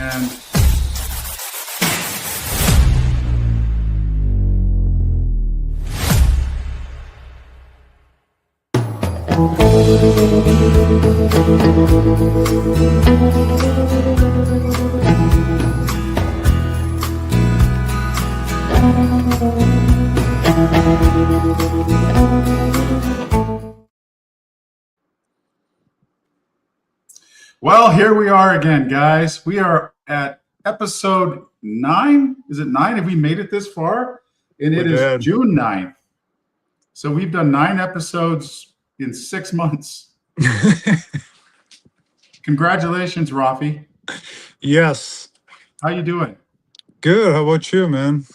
And well, here we are again, guys. We are at episode 9. Is it 9? Have we made it this far? And it is June 9th. So we've done 9 episodes in 6 months. Congratulations, Rafi. Yes. How you doing? Good. How about you, man?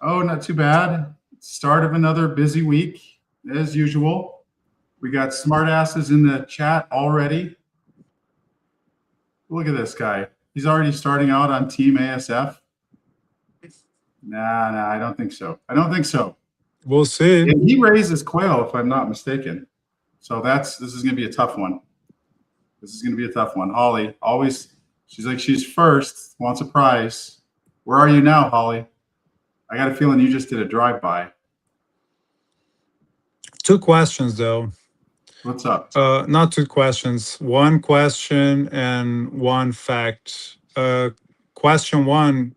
Oh, not too bad. Start of another busy week, as usual. We got smartasses in the chat already. Look at this guy. He's already starting out on Team ASF. Nah, I don't think so. We'll see. And he raises quail, if I'm not mistaken. So this is going to be a tough one. Holly, always, she's first, wants a prize. Where are you now, Holly? I got a feeling you just did a drive-by. 2 questions, though. What's up? Not 2 questions. 1 question and 1 fact. Question 1,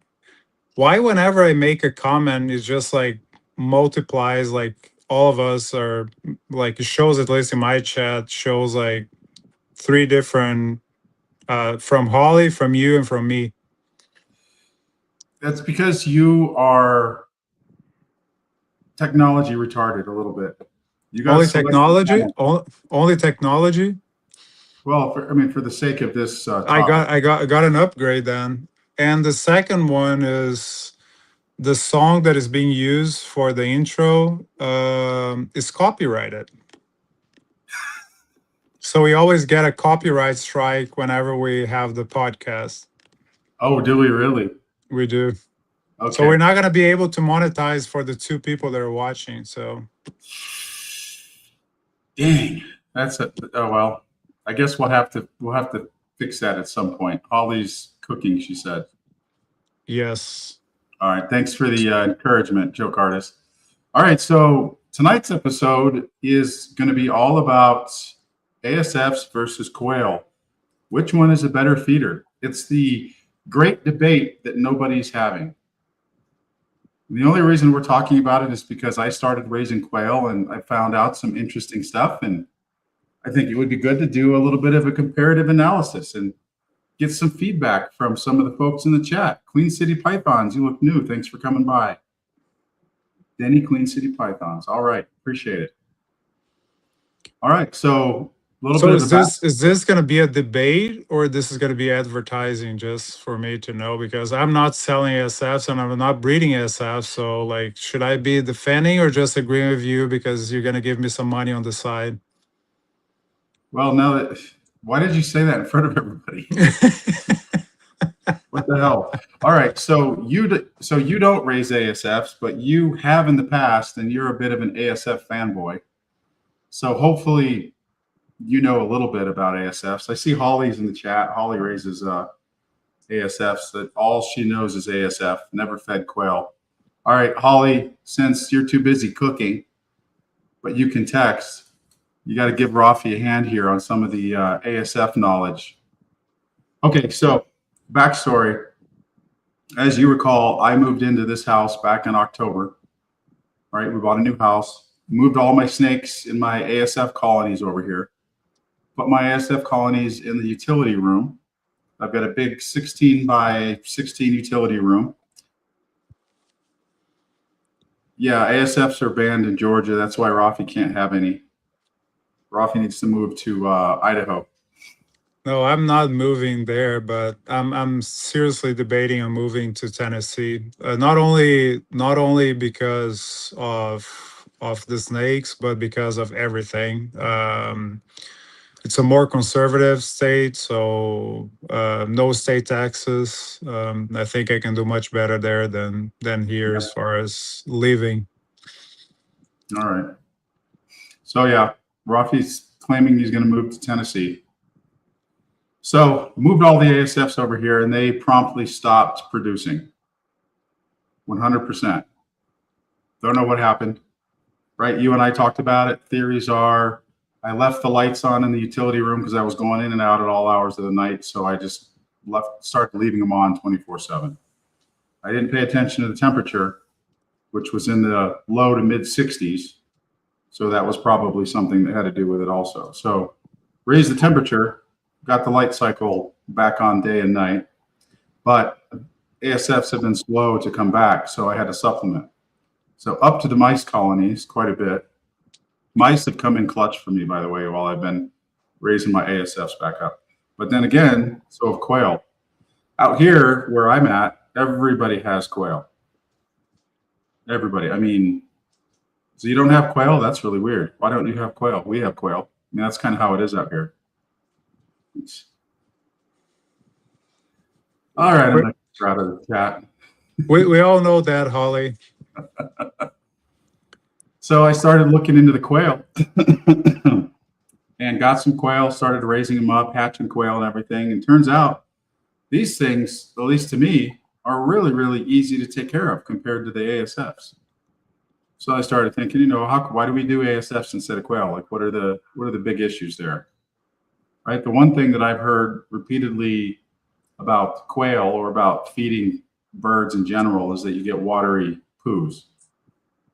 why whenever I make a comment, it just like multiplies, like all of us are, like it shows, at least in my chat, shows like 3 different, from Holly, from you, and from me. That's because you are technology retarded a little bit. You got only technology? Only technology? Well, for the sake of this topic. I got an upgrade then. And the second one is the song that is being used for the intro is copyrighted. So we always get a copyright strike whenever we have the podcast. Oh, do we really? We do. Okay. So we're not going to be able to monetize for the 2 people that are watching. So, dang, oh well. I guess we'll have to fix that at some point. Holly's cooking, she said. Yes. All right. Thanks for the encouragement, joke artist. All right. So tonight's episode is going to be all about ASFs versus quail. Which one is a better feeder? It's the great debate that nobody's having. The only reason we're talking about it is because I started raising quail and I found out some interesting stuff. And I think it would be good to do a little bit of a comparative analysis and get some feedback from some of the folks in the chat. Queen City Pythons, you look new. Thanks for coming by. Denny, Queen City Pythons. All right. Appreciate it. All right. So is this going to be a debate, or this is going to be advertising, just for me to know? Because I'm not selling ASFs and I'm not breeding ASFs. So like, should I be defending or just agreeing with you because you're going to give me some money on the side? Well, why did you say that in front of everybody? What the hell? All right. So you don't raise ASFs, but you have in the past, and you're a bit of an ASF fanboy. So hopefully you know a little bit about ASFs. I see Holly's in the chat. Holly raises ASFs. That all she knows is ASF, never fed quail. All right, Holly, since you're too busy cooking, but you can text, you got to give Rafi a hand here on some of the ASF knowledge. Okay, so backstory. As you recall, I moved into this house back in October. All right, we bought a new house, moved all my snakes in my ASF colonies over here. Put my ASF colonies in the utility room. I've got a big 16 by 16 utility room. Yeah, ASFs are banned in Georgia. That's why Rafi can't have any. Rafi needs to move to Idaho. No, I'm not moving there, but I'm seriously debating on moving to Tennessee. Not only because of the snakes, but because of everything. It's a more conservative state, so no state taxes. I think I can do much better there than here as far as living. All right. So yeah, Rafi's claiming he's going to move to Tennessee. So moved all the ASFs over here, and they promptly stopped producing. 100%. Don't know what happened. Right? You and I talked about it. Theories are I left the lights on in the utility room because I was going in and out at all hours of the night. So I just started leaving them on 24/7. I didn't pay attention to the temperature, which was in the low to mid 60s. So that was probably something that had to do with it also. So raised the temperature, got the light cycle back on day and night, but ASFs have been slow to come back. So I had to supplement. So up to the mice colonies quite a bit. Mice have come in clutch for me, by the way, while I've been raising my ASFs back up. But then again, so have quail. Out here where I'm at, everybody has quail. Everybody. I mean, so you don't have quail? That's really weird. Why don't you have quail? We have quail. I mean, that's kind of how it is out here. All right, I'm not proud of the cat. We all know that, Holly. So I started looking into the quail and got some quail, started raising them up, hatching quail and everything. And turns out these things, at least to me, are really, really easy to take care of compared to the ASFs. So I started thinking, why do we do ASFs instead of quail? Like, what are the big issues there? Right. The one thing that I've heard repeatedly about quail or about feeding birds in general is that you get watery poos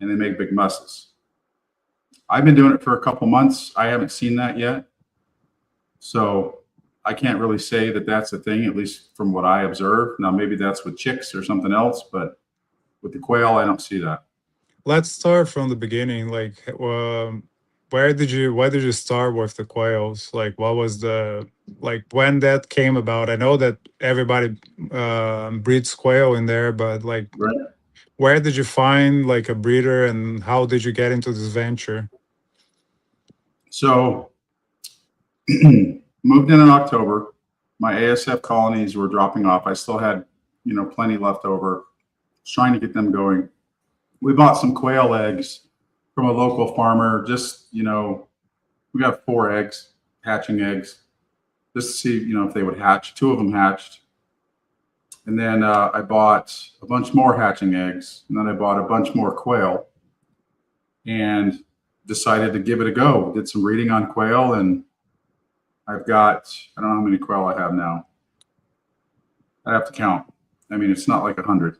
and they make big messes. I've been doing it for a couple months. I haven't seen that yet. So I can't really say that that's a thing, at least from what I observe. Now, maybe that's with chicks or something else, but with the quail, I don't see that. Let's start from the beginning. Like, why did you start with the quails? Like, what was when that came about? I know that everybody breeds quail in there, but like, Right. where did you find like a breeder, and how did you get into this venture? So moved in October. My ASF colonies were dropping off. I still had, plenty left over. Trying to get them going. We bought some quail eggs from a local farmer. Just, we got 4 eggs, hatching eggs, just to see, if they would hatch. 2 of them hatched. And then I bought a bunch more hatching eggs. And then I bought a bunch more quail and decided to give it a go. Did some reading on quail, and I've got, I don't know how many quail I have now. I have to count. I mean, it's not like 100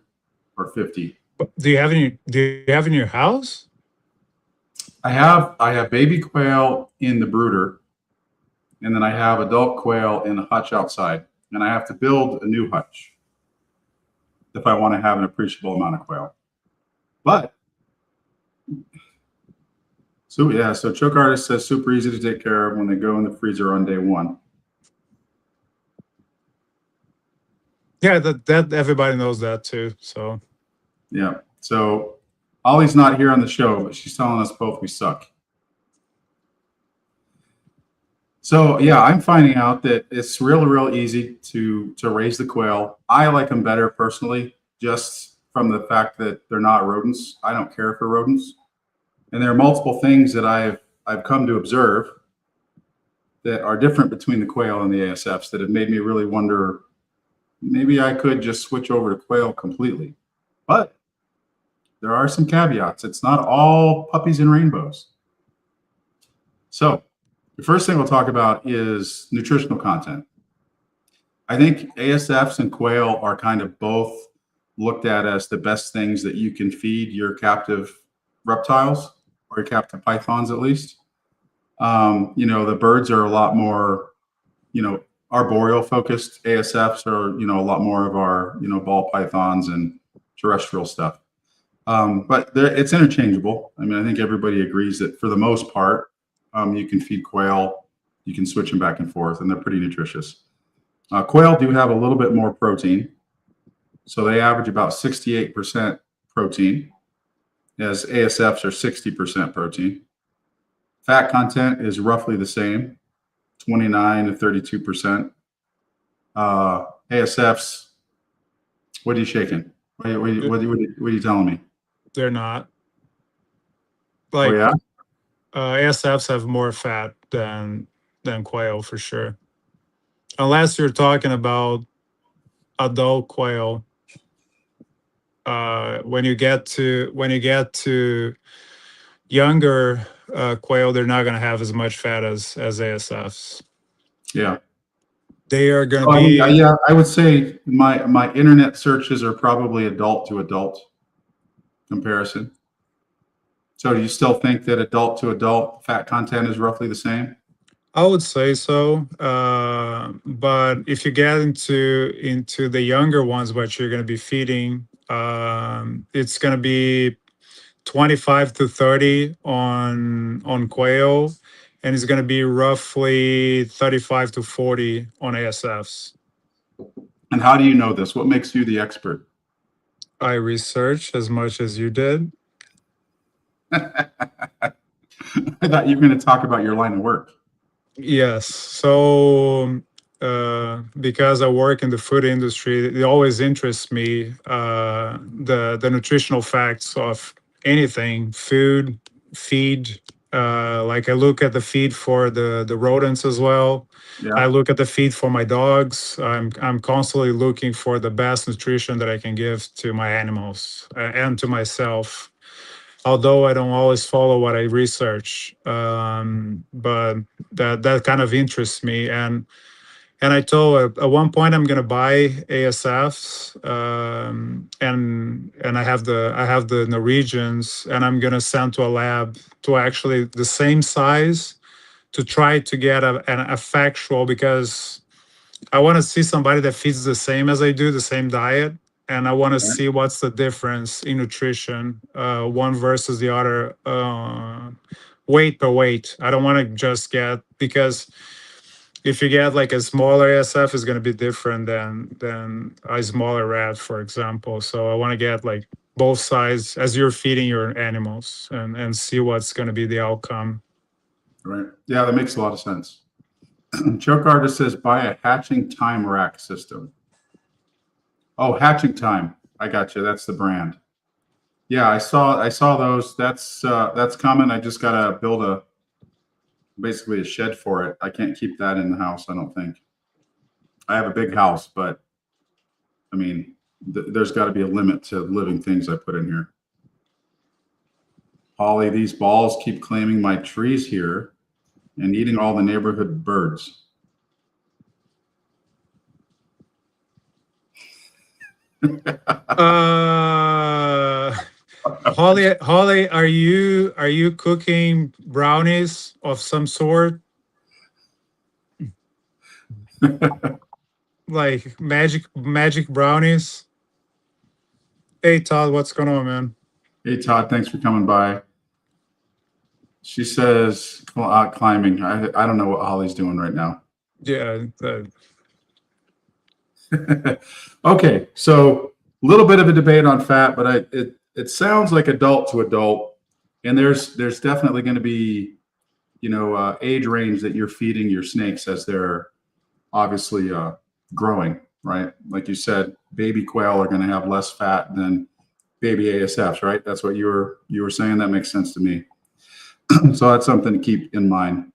or 50. Do you have in your house? I have baby quail in the brooder, and then I have adult quail in the hutch outside, and I have to build a new hutch if I want to have an appreciable amount of quail. But so Choke Artist says super easy to take care of when they go in the freezer on day 1. Yeah, that everybody knows that too. So yeah. So Ollie's not here on the show, but she's telling us both we suck. So yeah, I'm finding out that it's real easy to raise the quail. I like them better personally, just from the fact that they're not rodents. I don't care for rodents. And there are multiple things that I've come to observe that are different between the quail and the ASFs that have made me really wonder, maybe I could just switch over to quail completely. But there are some caveats. It's not all puppies and rainbows. So the first thing we'll talk about is nutritional content. I think ASFs and quail are kind of both looked at as the best things that you can feed your captive reptiles, or your captive pythons at least. The birds are a lot more, arboreal focused. ASFs are, a lot more of our, ball pythons and terrestrial stuff. But it's interchangeable. I mean, I think everybody agrees that for the most part, you can feed quail, you can switch them back and forth, and they're pretty nutritious. Quail do have a little bit more protein. So they average about 68% protein, as ASFs are 60% protein. Fat content is roughly the same, 29 to 32%. ASFs, what are you shaking? What are you telling me? they're not. Oh, yeah? ASFs have more fat than quail for sure. unless you're talking about adult quail. When you get to younger quail, they're not going to have as much fat as ASFs. Yeah. They are going to So, I mean, be. yeah, I would say my internet searches are probably adult to adult comparison. So do you still think that adult to adult fat content is roughly the same? I would say so, but if you get into the younger ones, what you're going to be feeding, it's going to be 25 to 30 on quail, and it's going to be roughly 35 to 40 on ASFs. And how do you know this? What makes you the expert? I researched as much as you did. I thought you were going to talk about your line of work. Yes. So, because I work in the food industry, it always interests me, the nutritional facts of anything, food, feed. Like I look at the feed for the rodents as well. I Yeah. look at the feed for my dogs. I'm constantly looking for the best nutrition that I can give to my animals, and to myself, although I don't always follow what I research. But that kind of interests me, and I told at one point I'm gonna buy ASFs, and I have the Norwegians, and I'm gonna send to a lab to actually the same size to try to get a factual, because I want to see somebody that feeds the same as I do, the same diet, and I want to Okay. see what's the difference in nutrition, one versus the other, weight per weight. I don't want to just get, because if you get like a smaller ASF, is going to be different than a smaller rat, for example. So I want to get like both sides as you're feeding your animals, and see what's going to be the outcome. Right. Yeah, that makes a lot of sense. Choke artist says buy a hatching time rack system. Oh, hatching time. I got you. That's the brand. Yeah, I saw those. That's coming. I just gotta build basically a shed for it. I can't keep that in the house, I don't think. I have a big house, but I mean, there's got to be a limit to living things I put in here. Holly, these balls keep claiming my trees here and eating all the neighborhood birds. Uh, Holly, are you cooking brownies of some sort, like magic brownies? Hey Todd, what's going on, man? Hey, Todd, thanks for coming by. She says climbing. I don't know what Holly's doing right now. Yeah, Okay, so a little bit of a debate on fat, but it sounds like adult to adult, and there's definitely going to be age range that you're feeding your snakes as they're obviously growing, right? Like you said, baby quail are going to have less fat than baby ASFs, right? That's what you were saying. That makes sense to me. So that's something to keep in mind.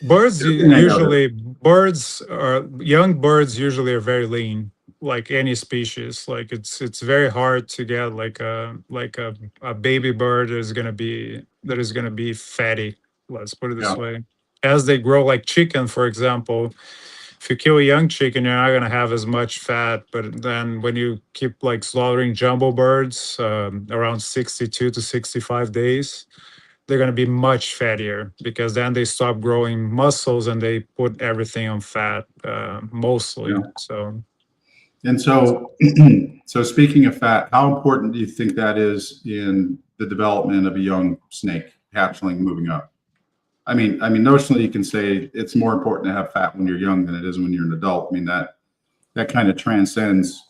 birds The other thing I noticed, usually birds are young birds usually are very lean, like any species. Like it's very hard to get like a baby bird that is gonna be fatty. Let's put it this yeah, way. As they grow, like chicken, for example, if you kill a young chicken, you're not gonna have as much fat. But then when you keep like slaughtering jumbo birds, around 62 to 65 days, they're going to be much fattier, because then they stop growing muscles and they put everything on fat, mostly. yeah. So And so, so speaking of fat, how important do you think that is in the development of a young snake hatchling moving up? I mean, notionally, you can say it's more important to have fat when you're young than it is when you're an adult. I mean, that kind of transcends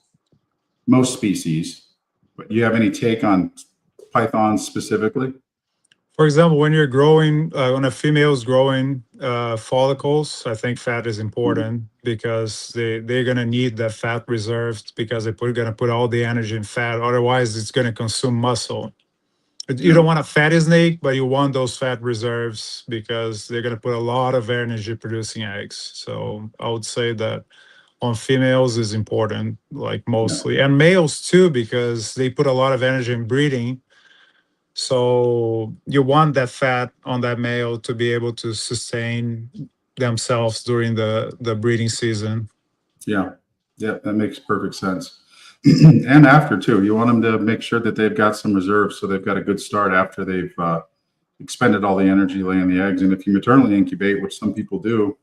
most species. But do you have any take on pythons specifically? for example, when you're growing, when a female is growing follicles, I think fat is important, because they're going to need that fat reserved, because they're going to put all the energy in fat. Otherwise, it's going to consume muscle. You don't want a fatty snake, but you want those fat reserves because they're going to put a lot of energy producing eggs. So I would say that on females is important, like mostly, and males too, because they put a lot of energy in breeding. So you want that fat on that male to be able to sustain themselves during the breeding season. Yeah, yeah, that makes perfect sense. And after too, you want them to make sure that they've got some reserves, so they've got a good start after they've expended all the energy laying the eggs. And if you maternally incubate, which some people do,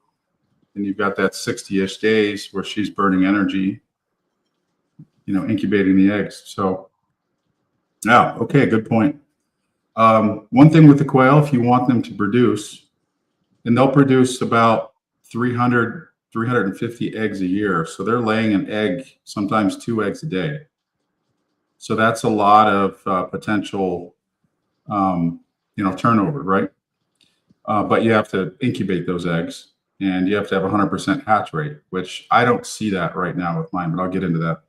and you've got that 60-ish days where she's burning energy, incubating the eggs. So, yeah, okay, good point. One thing with the quail, if you want them to produce, and they'll produce about 300, 350 eggs a year. So they're laying an egg, sometimes 2 eggs a day. So that's a lot of potential, turnover, right? But you have to incubate those eggs, and you have to have 100% hatch rate, which I don't see that right now with mine, but I'll get into that.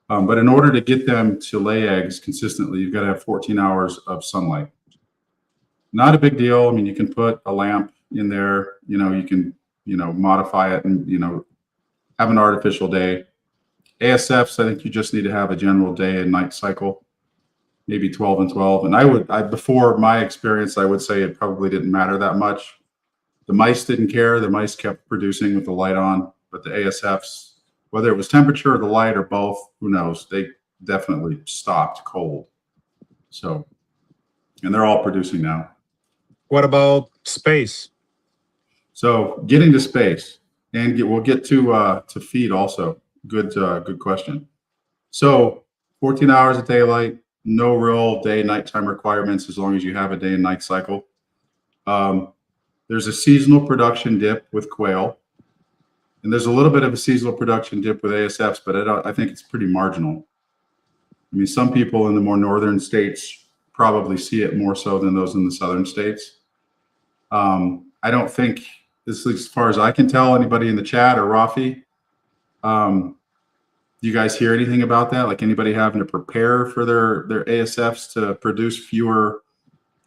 But in order to get them to lay eggs consistently, you've got to have 14 hours of sunlight. Not a big deal. I mean, you can put a lamp in there, you can, modify it and, have an artificial day. ASFs, I think you just need to have a general day and night cycle, maybe 12 and 12. And before my experience, I would say it probably didn't matter that much. The mice didn't care. The mice kept producing with the light on, but the ASFs, whether it was temperature or the light or both, who knows? They definitely stopped cold. So, and they're all producing now. What about space? So getting to space, and we'll get to feed also. Good question. So 14 hours of daylight, no real day nighttime requirements as long as you have a day and night cycle. There's a seasonal production dip with quail, and there's a little bit of a seasonal production dip with ASFs, but I think it's pretty marginal. I mean, some people in the more northern states probably see it more so than those in the southern states. I don't think, as far as I can tell, anybody in the chat or Rafi, do you guys hear anything about that? Like anybody having to prepare for their ASFs to produce fewer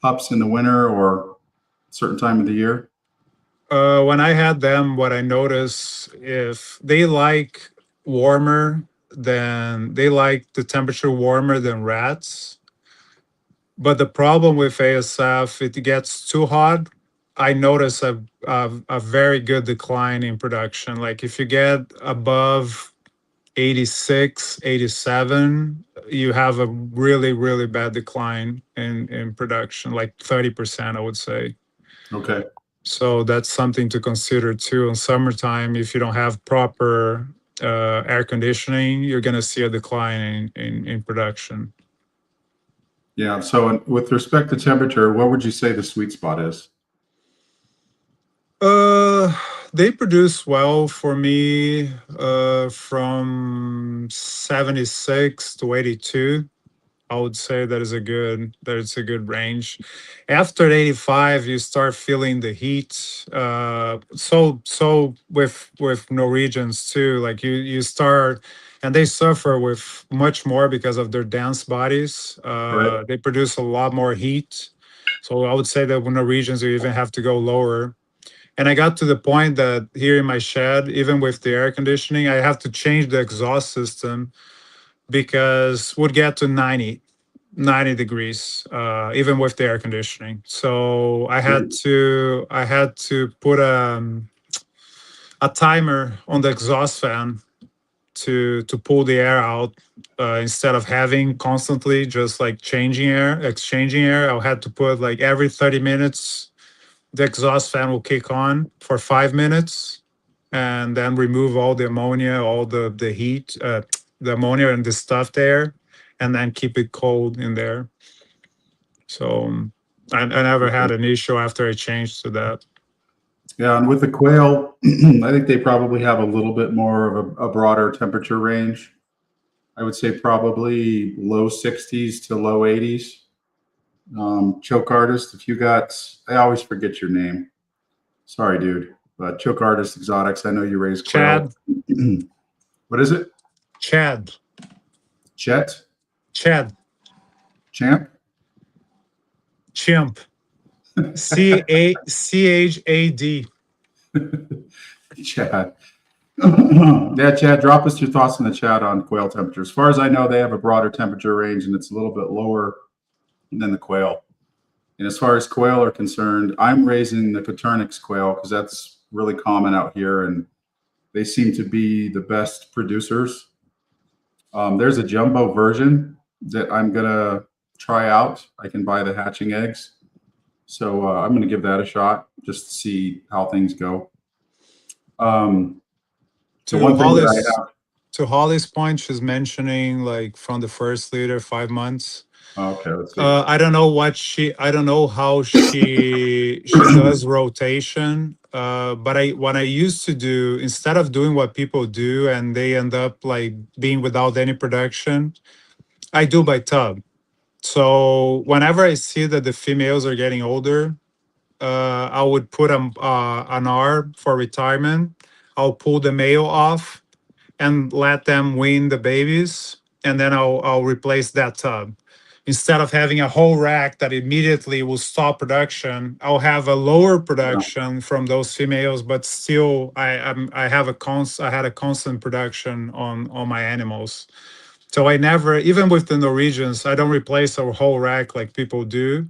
pups in the winter or certain time of the year? When I had them, what I noticed, if they like the temperature warmer than rats. But the problem with ASF, it gets too hot. I notice a very good decline in production. Like if you get above 86, 87, you have a really, really bad decline in production, like 30%, I would say. Okay. So that's something to consider too. In summertime, if you don't have proper air conditioning, you're going to see a decline in production. Yeah. So with respect to temperature, what would you say the sweet spot is? They produce well for me from 76 to 82. I would say that it's a good range. After 85, you start feeling the heat. So with Norwegians too, like you start, and they suffer with much more because of their dense bodies. Right. They produce a lot more heat. So I would say that with Norwegians, you even have to go lower. And I got to the point that here in my shed, even with the air conditioning, I have to change the exhaust system because would get to 90 degrees, even with the air conditioning. So I had to put a timer on the exhaust fan to pull the air out instead of having constantly just like exchanging air. I had to put like every 30 minutes the exhaust fan will kick on for 5 minutes and then remove all the ammonia, all the heat, the ammonia and the stuff there, and then keep it cold in there. So I never had an issue after I changed to that. Yeah, and with the quail, I think they probably have a little bit more of a broader temperature range. I would say probably low 60s to low 80s. Choke artist, I always forget your name. Sorry, dude. But choke artist exotics, I know you raise quail. Chad. What is it? Chad. Chet? Chad. Champ? Chimp. Chad. Chad. Yeah, Chad, drop us your thoughts in the chat on quail temperature. As far as I know, they have a broader temperature range and it's a little bit lower than the quail. And as far as quail are concerned, I'm raising the Coturnix quail because that's really common out here and they seem to be the best producers. There's a jumbo version that I'm going to try out. I can buy the hatching eggs. So I'm going to give that a shot just to see how things go. So one thing that I have. To Holly's point, she's mentioning like from the first litter, 5 months. Okay, let's see. I don't know how she does rotation. But what I used to do, instead of doing what people do and they end up like being without any production, I do by tub. So whenever I see that the females are getting older, I would put an R for retirement. I'll pull the male off and let them wean the babies, and then I'll replace that tub. Instead of having a whole rack that immediately will stop production, I'll have a lower production from those females, but still I had a constant production on my animals. So I never, even with the Norwegians, I don't replace a whole rack like people do.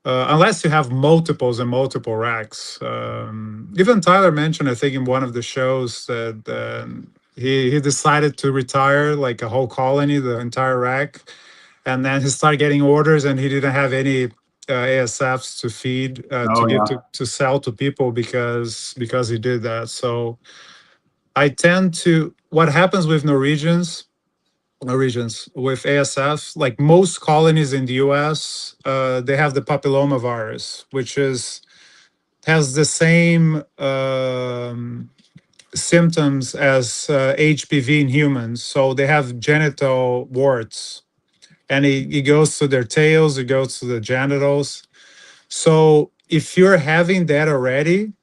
Unless you have multiples and multiple racks. Even Tyler mentioned, I think, in one of the shows that he decided to retire like a whole colony, the entire rack, and then he started getting orders, and he didn't have any ASFs to feed to sell to people because he did that. So I tend to, what happens with Norwegians with ASF, like most colonies in the US, they have the papillomavirus, which has the same symptoms as HPV in humans. So they have genital warts, and it goes to their tails, it goes to the genitals. So if you're having that already,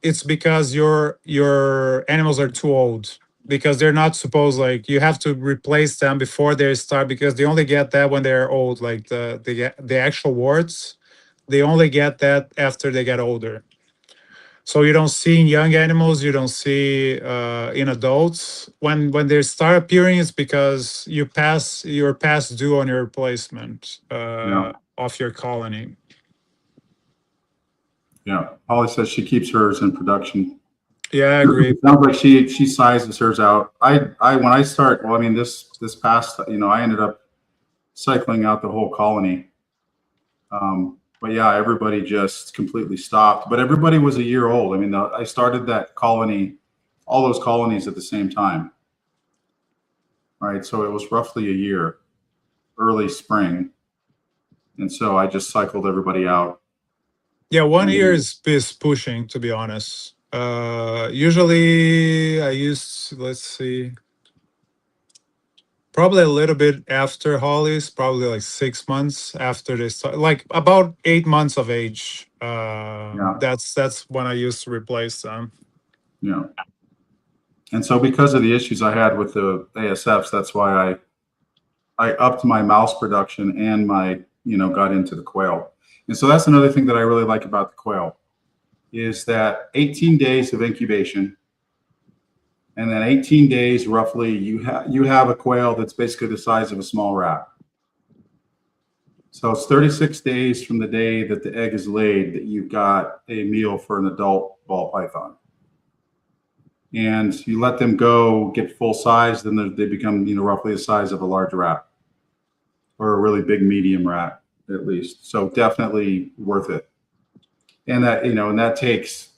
it's because your animals are too old, because they're not supposed, like, you have to replace them before they start, because they only get that when they're old, like the actual warts, they only get that after they get older. So you don't see in young animals, you don't see in adults. When they start appearing, it's because you're past due on your replacement of your colony. Yeah, Holly says she keeps hers in production. Yeah, I agree. It sounds like she sizes hers out. When I start, well, I mean, this past, I ended up cycling out the whole colony. But yeah, everybody just completely stopped. But everybody was a year old. I mean, I started that colony, all those colonies at the same time. Right, so it was roughly a year, early spring, and so I just cycled everybody out. Yeah, 1 year is pushing, to be honest. Usually I let's see, probably a little bit after Hollies, probably like 6 months after they start, like about 8 months of age. That's when I used to replace them. Yeah. And so because of the issues I had with the ASFs, that's why I upped my mouse production and my, got into the quail. And so that's another thing that I really like about the quail is that 18 days of incubation, and then 18 days roughly, you have a quail that's basically the size of a small rat. So it's 36 days from the day that the egg is laid that you've got a meal for an adult ball python. And you let them go get full size, then they become, roughly the size of a large rat or a really big medium rat, at least. So definitely worth it. And that takes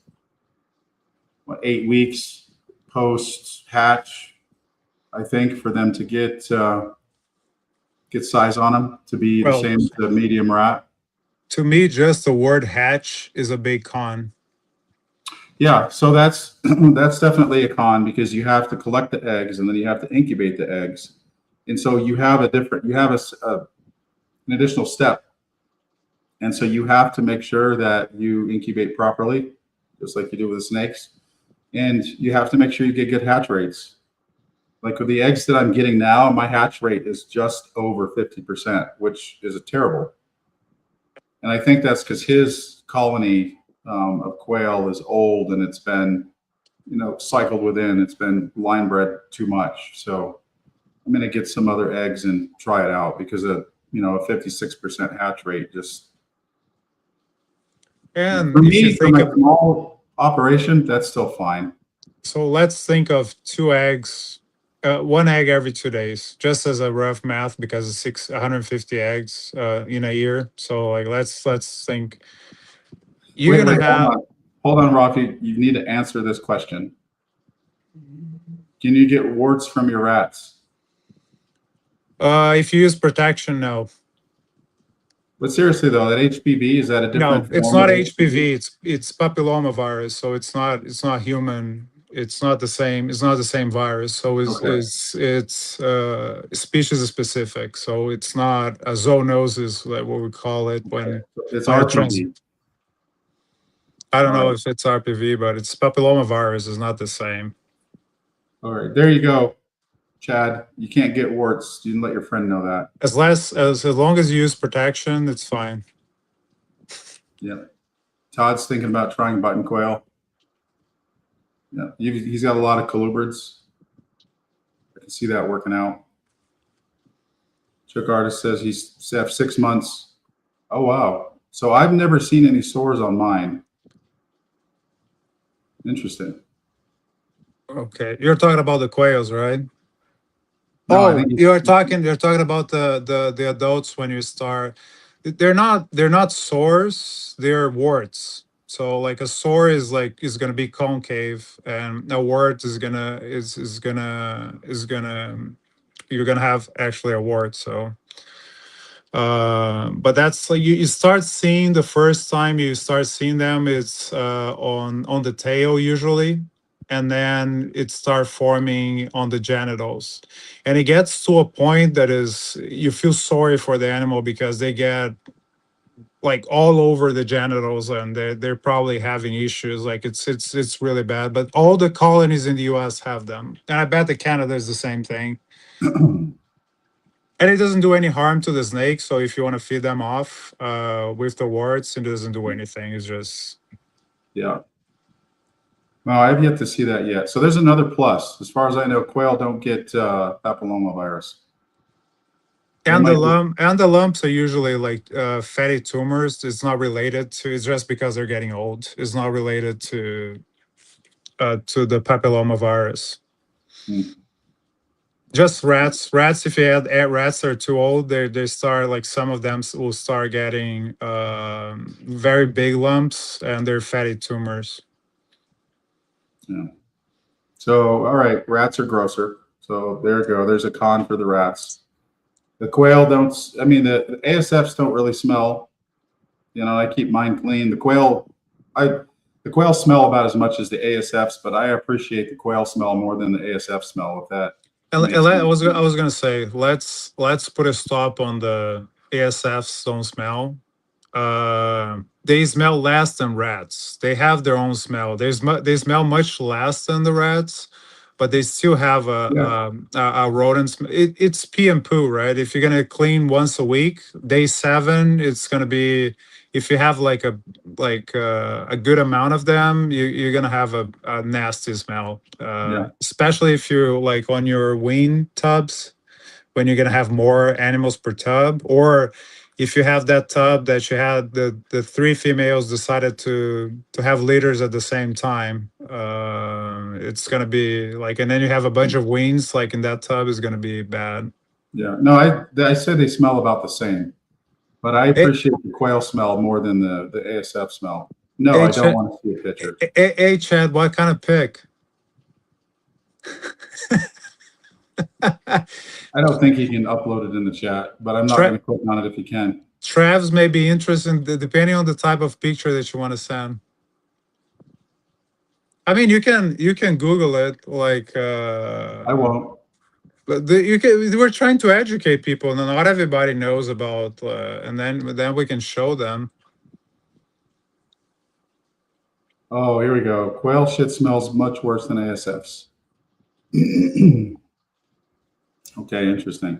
8 weeks post hatch, I think, for them to get size on them to be the same as the medium rat. To me, just the word hatch is a big con. Yeah, so that's definitely a con, because you have to collect the eggs and then you have to incubate the eggs, and so you have an additional step, and so you have to make sure that you incubate properly, just like you do with the snakes, and you have to make sure you get good hatch rates. Like with the eggs that I'm getting now, my hatch rate is just over 50%, which is terrible. And I think that's because his colony of quail is old and it's been, cycled within. It's been line bred too much. So I'm going to get some other eggs and try it out because a 56% hatch rate just, And for if you me, for think my of, small operation, that's still fine. so let's think of 2 eggs, 1 egg every 2 days, just as a rough math, because it's 150 eggs in a year. So like let's think you're Wait, gonna have. hold on, Rafi. You need to answer this question. Can you get warts from your rats? If you use protection, no. But seriously though, that HPV, is that a No, different it's form not of HPV. It's papillomavirus, so it's not human. It's not the same. It's not the same virus. So Okay. it's species specific. So it's not a zoonosis, like what we call it when It's when it trans. RPV. I don't All know right. if it's RPV, but it's papillomavirus is not the same. All right. There you go, Chad. You can't get warts. You can let your friend know that. As long as you use protection, it's fine. Yeah. Todd's thinking about trying button quail. Yeah. He's got a lot of colubrids. I can see that working out. Chuck Artist says he's have 6 months. Oh, wow. So I've never seen any sores on mine. Interesting. Okay, you're talking about the quails, right? No, I Oh, think you're talking about the adults when you start. They're not sores, they're warts. So like a sore is gonna be concave, and a wart is gonna you're gonna have actually a wart. So but that's like you start seeing the first time you start seeing them, it's on the tail usually, and then it start forming on the genitals, and it gets to a point that is you feel sorry for the animal because they get like all over the genitals, and they're probably having issues. Like it's really bad, but all the colonies in the US have them, and I bet that Canada is the same thing. And it doesn't do any harm to the snake. So if you want to feed them off with the warts, it doesn't do anything. It's just. yeah. No, I have yet to see that yet. So there's another plus. As far as I know, quail don't get papillomavirus. And the lumps are usually like fatty tumors. It's not related to. It's just because they're getting old. It's not related to the papillomavirus. Hmm. Just rats. Rats. If you had rats that are too old, they start like some of them will start getting very big lumps, and they're fatty tumors. Yeah. So, all right, rats are grosser. So there you go. There's a con for the rats. The quail don't, I mean, the ASFs don't really smell. I keep mine clean. The quail smell about as much as the ASFs, but I appreciate the quail smell more than the ASF smell. If that makes I sense. was gonna say let's put a stop on the ASFs don't smell. They smell less than rats. They have their own smell. They smell much less than the rats, but they still have Yeah. a rodent smell. It's pee and poo, right? If you're gonna clean once a week, day 7, it's gonna be. If you have a good amount of them, you're gonna have a nasty smell. Yeah. Especially if you're like on your wean tubs, when you're gonna have more animals per tub, or if you have that tub that you had the 3 females decided to have litters at the same time, it's gonna be like, and then you have a bunch of weans like in that tub is gonna be bad. Yeah. No, I said they smell about the same, but I Hey, appreciate the quail smell more than the ASF smell. No, hey, I don't Chad, want to see a picture. hey, Chad, what kind of pick? I don't think he can upload it in the chat, but I'm not going Tra- to click on it if he can. Travs may be interesting depending on the type of picture that you want to send. I mean, you can Google it like. I won't. But we're trying to educate people, and not everybody knows about, and then we can show them. Oh, here we go. Quail shit smells much worse than ASFs. Okay, interesting.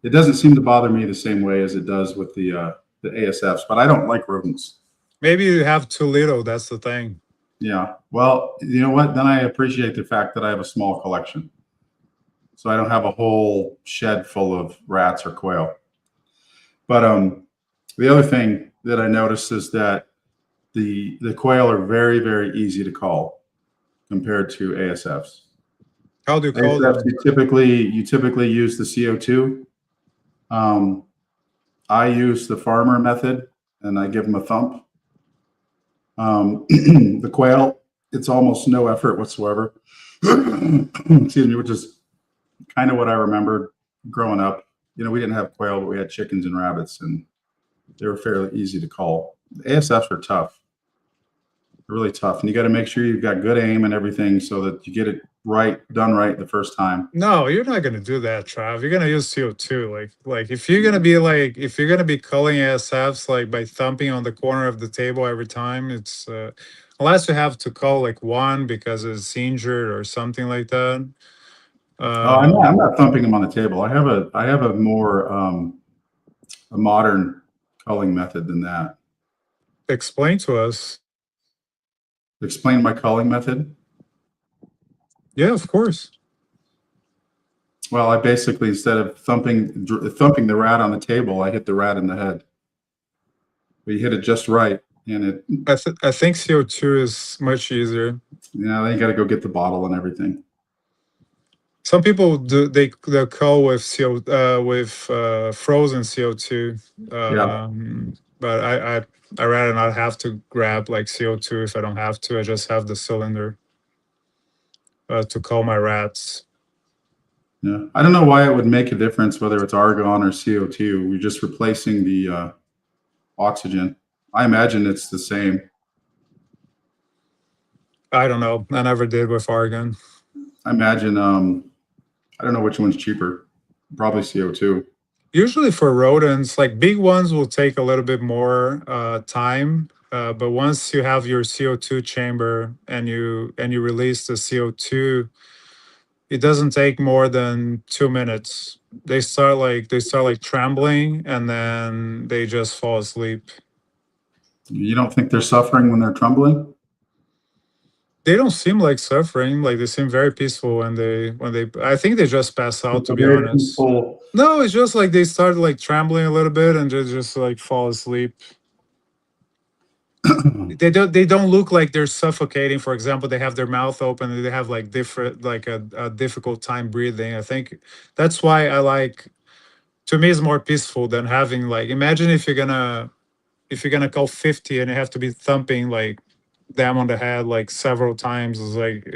It doesn't seem to bother me the same way as it does with the the ASFs, but I don't like rodents. Maybe you have too little. That's the thing. Yeah. Well, you know what? Then I appreciate the fact that I have a small collection. So I don't have a whole shed full of rats or quail. But the other thing that I noticed is that the quail are very, very easy to call compared to ASFs. How do you call ASFs, them? you typically use the CO2. I use the farmer method, and I give them a thump. The quail, it's almost no effort whatsoever. Excuse me, which is kind of what I remembered growing up. You know, we didn't have quail, but we had chickens and rabbits, and they were fairly easy to call. The ASFs are tough. They're really tough, and you got to make sure you've got good aim and everything so that you get it right, done right the first time. No, you're not gonna do that, Trav. You're gonna use CO2. Like if you're gonna be if you're gonna be culling ASFs like by thumping on the corner of the table every time, it's unless you have to call like one because it's injured or something like that. I'm not thumping them on the table. I have a more a modern culling method than that. Explain to us. Explain my culling method. Yeah, of course. Well, I basically, instead of thumping the rat on the table, I hit the rat in the head. But you hit it just right, and it. I think CO2 is much easier. Then you got to go get the bottle and everything. Some people do they cull with frozen CO2. Yeah. But I rather not have to grab like CO2 if I don't have to. I just have the cylinder to cull my rats. Yeah, I don't know why it would make a difference whether it's argon or CO2. We're just replacing the oxygen. I imagine it's the same. I don't know. I never did with argon. I imagine. I don't know which one's cheaper. Probably CO2. Usually for rodents, like big ones will take a little bit more time. But once you have your CO2 chamber and you release the CO2, it doesn't take more than 2 minutes. They start like trembling and then they just fall asleep. You don't think they're suffering when they're trembling? They don't seem like suffering. Like they seem very peaceful when they I think they just pass out, to be honest. Peaceful. No, it's just like they start like trembling a little bit and they just like fall asleep. They don't look like they're suffocating. For example, they have their mouth open and they have like a difficult time breathing. I think that's why I like, to me, it's more peaceful than having like, imagine if you're gonna call 50 and you have to be thumping like them on the head like several times. It's like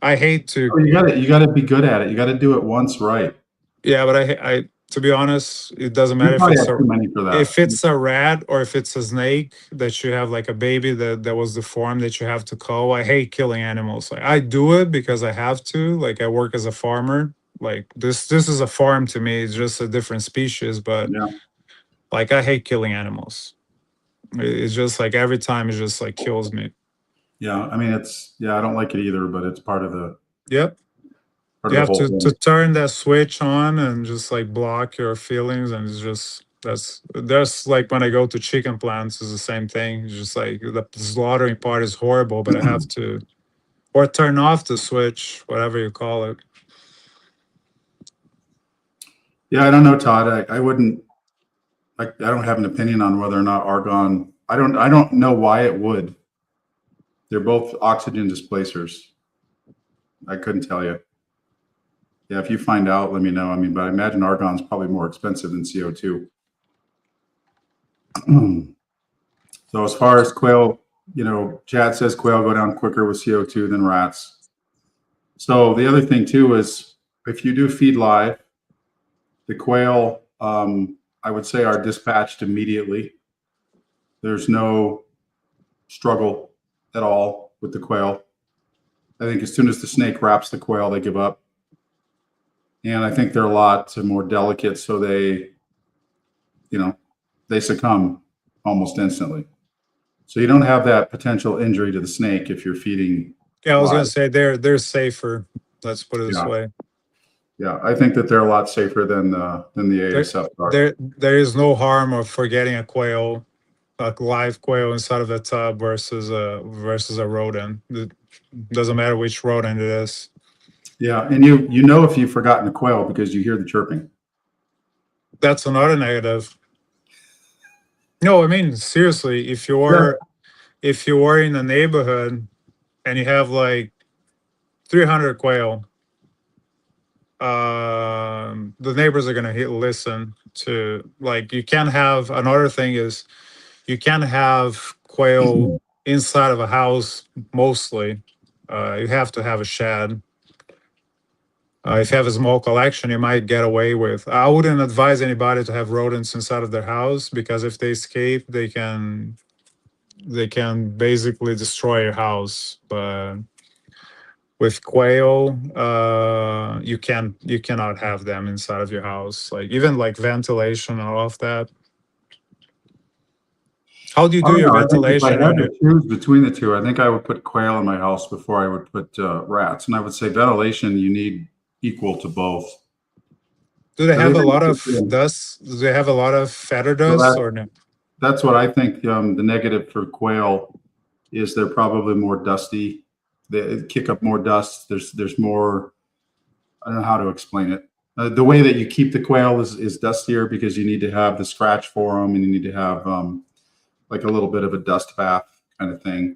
I hate to. You got to be good at it. You got to do it once right. Yeah, but I to be honest, it doesn't matter if it's a rat or if it's a snake that you have like a baby that was deformed that you have to cull. I hate killing animals. Like I do it because I have to. Like I work as a farmer. Like this is a farm to me. It's just a different species, but yeah. Like I hate killing animals. It's just like every time it just like kills me. Yeah, I mean I don't like it either, but it's part of the. Yep. You have to turn that switch on and just like block your feelings, and it's just that's like when I go to chicken plants, is the same thing. It's just like the slaughtering part is horrible, but I have to or turn off the switch, whatever you call it. Yeah, I don't know, Todd. I wouldn't. I don't have an opinion on whether or not argon. I don't know why it would. They're both oxygen displacers. I couldn't tell you. Yeah, if you find out, let me know. I mean, but I imagine argon's probably more expensive than CO2. So as far as quail, Chad says quail go down quicker with CO2 than rats. So the other thing too is if you do feed live, the quail, I would say, are dispatched immediately. There's no struggle at all with the quail. I think as soon as the snake wraps the quail, they give up. And I think they're a lot more delicate, so they succumb almost instantly. So you don't have that potential injury to the snake if you're feeding. Yeah, I was going to say they're safer. Let's put it this way. Yeah, I think that they're a lot safer than the There, ASF are. there is no harm of forgetting a quail, a live quail inside of the tub versus a rodent. It doesn't matter which rodent it is. Yeah, and you know if you've forgotten a quail because you hear the chirping. That's another negative. No, I mean seriously, Yeah. if you're in a neighborhood and you have like 300 quail, the neighbors are gonna listen to, like, you can't have, another thing is you can't have quail inside of a house mostly. You have to have a shed. If you have a small collection, you might get away with. I wouldn't advise anybody to have rodents inside of their house, because if they escape, they can basically destroy your house. But with quail, you cannot have them inside of your house. Like, even like ventilation and all of that. How do you I do don't your know. I think if I ventilation had in to it? choose between the two, I think I would put quail in my house before I would put rats. And I would say ventilation, you need equal to both. Do they So have a even lot of dust? Do they have a lot of feather so dust or no? that's what I think. The negative for quail is they're probably more dusty. They kick up more dust. There's more. I don't know how to explain it. The way that you keep the quail is dustier because you need to have the scratch for them, and you need to have like a little bit of a dust bath kind of thing.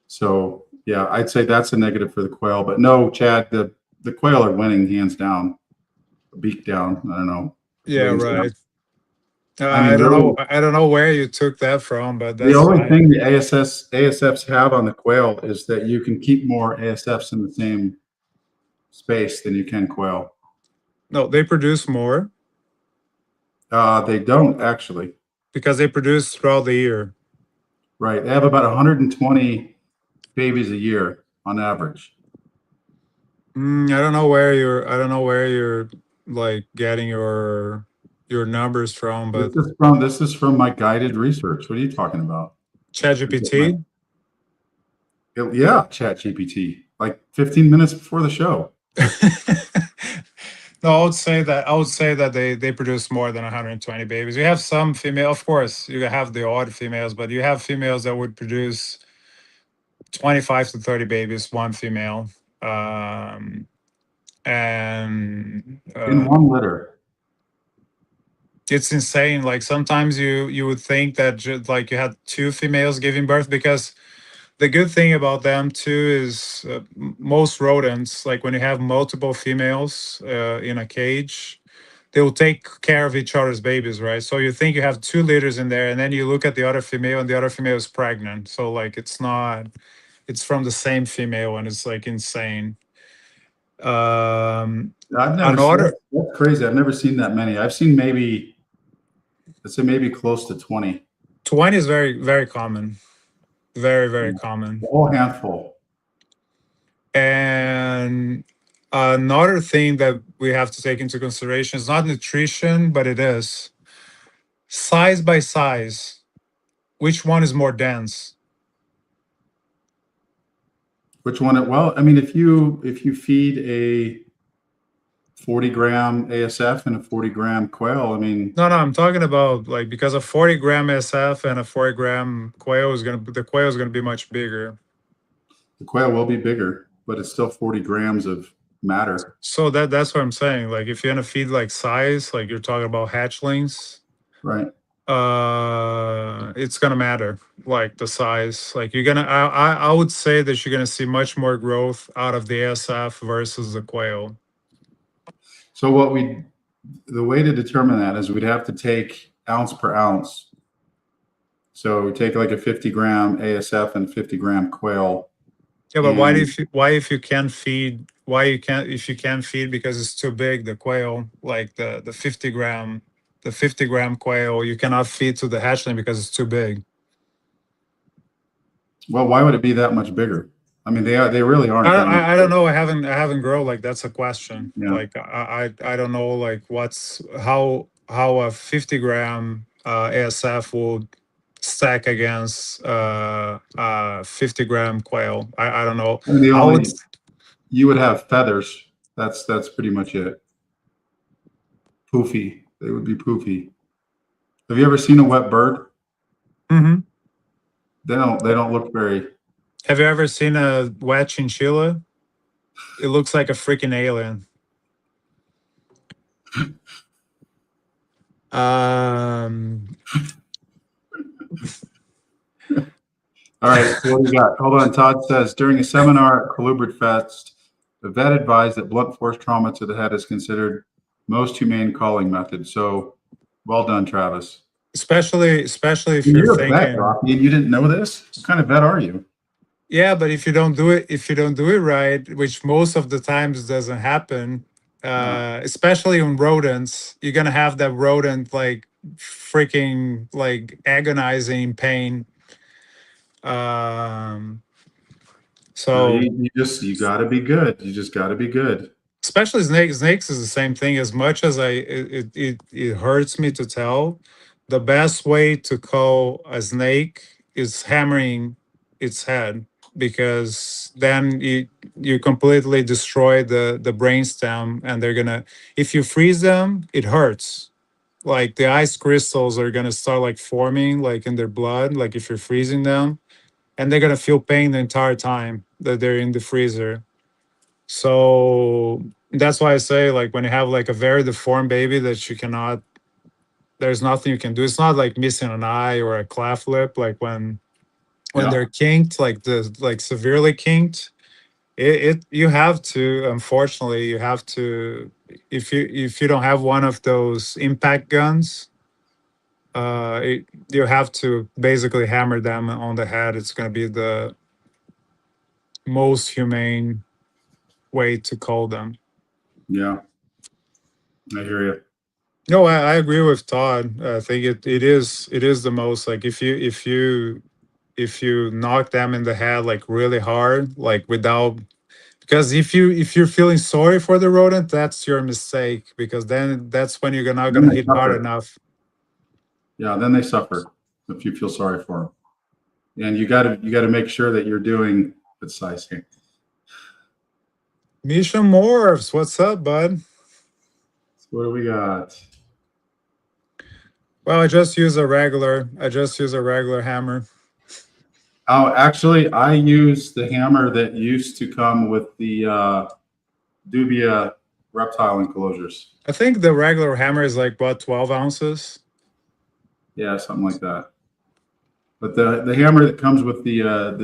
So yeah, I'd say that's a negative for the quail. But no, Chad, the quail are winning hands down, beak down. I don't know, Yeah, wings down. right. I mean, I don't really, know. I don't know where you took that from, but the that's only fine. thing the ASFs have on the quail is that you can keep more ASFs in the same space than you can quail. No, they produce more They don't actually. because they produce throughout the year. Right. They have about 120 babies a year on average. I don't know where you're like getting your numbers from, but This is from my guided research. What are you talking about? ChatGPT. Yeah, Chat GPT. Like 15 minutes before the show. No, I would say that they produce more than 120 babies. You have some female, of course, you have the odd females, but you have females that would produce 25 to 30 babies, one female. And In one litter. it's insane. Like, sometimes you would think that just like you had two females giving birth, because the good thing about them too is most rodents, like when you have multiple females in a cage, they will take care of each other's babies, right? So you think you have two litters in there, and then you look at the other female, and the other female is pregnant. So like it's not, it's from the same female, and it's like insane. I've never seen Another that's crazy. I've never seen that many. I've seen maybe, let's say maybe close to 20. 20 is very, very common. Very, very A common. whole handful. And another thing that we have to take into consideration is not nutrition, but it is size by size. Which one is more dense? Which one? Well, I mean, if you feed a 40-gram ASF and a 40-gram quail, I mean, No, I'm talking about, like, because a 40-gram SF and a 40-gram quail the quail is gonna be much bigger. the quail will be bigger, but it's still 40 grams of matter. So that's what I'm saying. Like, if you're gonna feed like size, like you're talking about hatchlings, Right. it's gonna matter, like the size. Like, you're gonna I would say that you're gonna see much more growth out of the ASF versus the quail. So the way to determine that is we'd have to take ounce per ounce. So we take like a 50-gram ASF and 50-gram quail. Yeah, but And if you can't feed, if you can't feed because it's too big, the quail, like the 50-gram quail, you cannot feed to the hatchling because it's too big. well, why would it be that much bigger? I mean, they really aren't that much. I don't know. I haven't grown. Like, that's a question. Yeah. Like, I don't know, like, how a 50-gram ASF would stack against 50-gram quail. I don't know. I mean, I would you would have feathers. That's pretty much it. Poofy. They would be poofy. Have you ever seen a wet bird? Hmm. They don't look very. Have you ever seen a wet chinchilla? It looks like a freaking alien. Um, All right, so what do you got? Hold on. Todd says during a seminar at Colubrid Fest, the vet advised that blunt force trauma to the head is considered most humane calling method. So, well done, Travis. especially if And you're you're a vet, thinking, Rocky, and you didn't know this. What kind of vet are you? yeah, but if you don't do it, right, which most of the times doesn't happen, especially on rodents, you're gonna have that rodent like freaking like agonizing pain. Um, No, so you got to be good. You just got to be good. especially snakes is the same thing. As much as it hurts me to tell, the best way to kill a snake is hammering its head, because then you completely destroy the brainstem, and they're gonna, if you freeze them, it hurts. Like the ice crystals are gonna start like forming like in their blood, like if you're freezing them, and they're gonna feel pain the entire time that they're in the freezer. So that's why I say, like, when you have like a very deformed baby that you cannot, there's nothing you can do. It's not like missing an eye or a cleft lip. Like when Yeah. they're kinked, like the like severely kinked, it you have to, unfortunately, you have to, if you don't have one of those impact guns, you have to basically hammer them on the head. It's going to be the most humane way to call them. Yeah. I hear you. No, I agree with Todd. I think it is the most, like, if you knock them in the head like really hard, like without, because if you're feeling sorry for the rodent, that's your mistake, because then that's when you're not Then gonna they hit hard suffer. enough. Yeah. Then they suffer if you feel sorry for them. And you got to make sure that you're doing good sizing. Misha Morphs, what's up, bud? So what do we got? Well, I just use a regular hammer. Oh, actually, I use the hammer that used to come with the dubia reptile enclosures. I think the regular hammer is like what, 12 ounces. Yeah, something like that. But the hammer that comes with the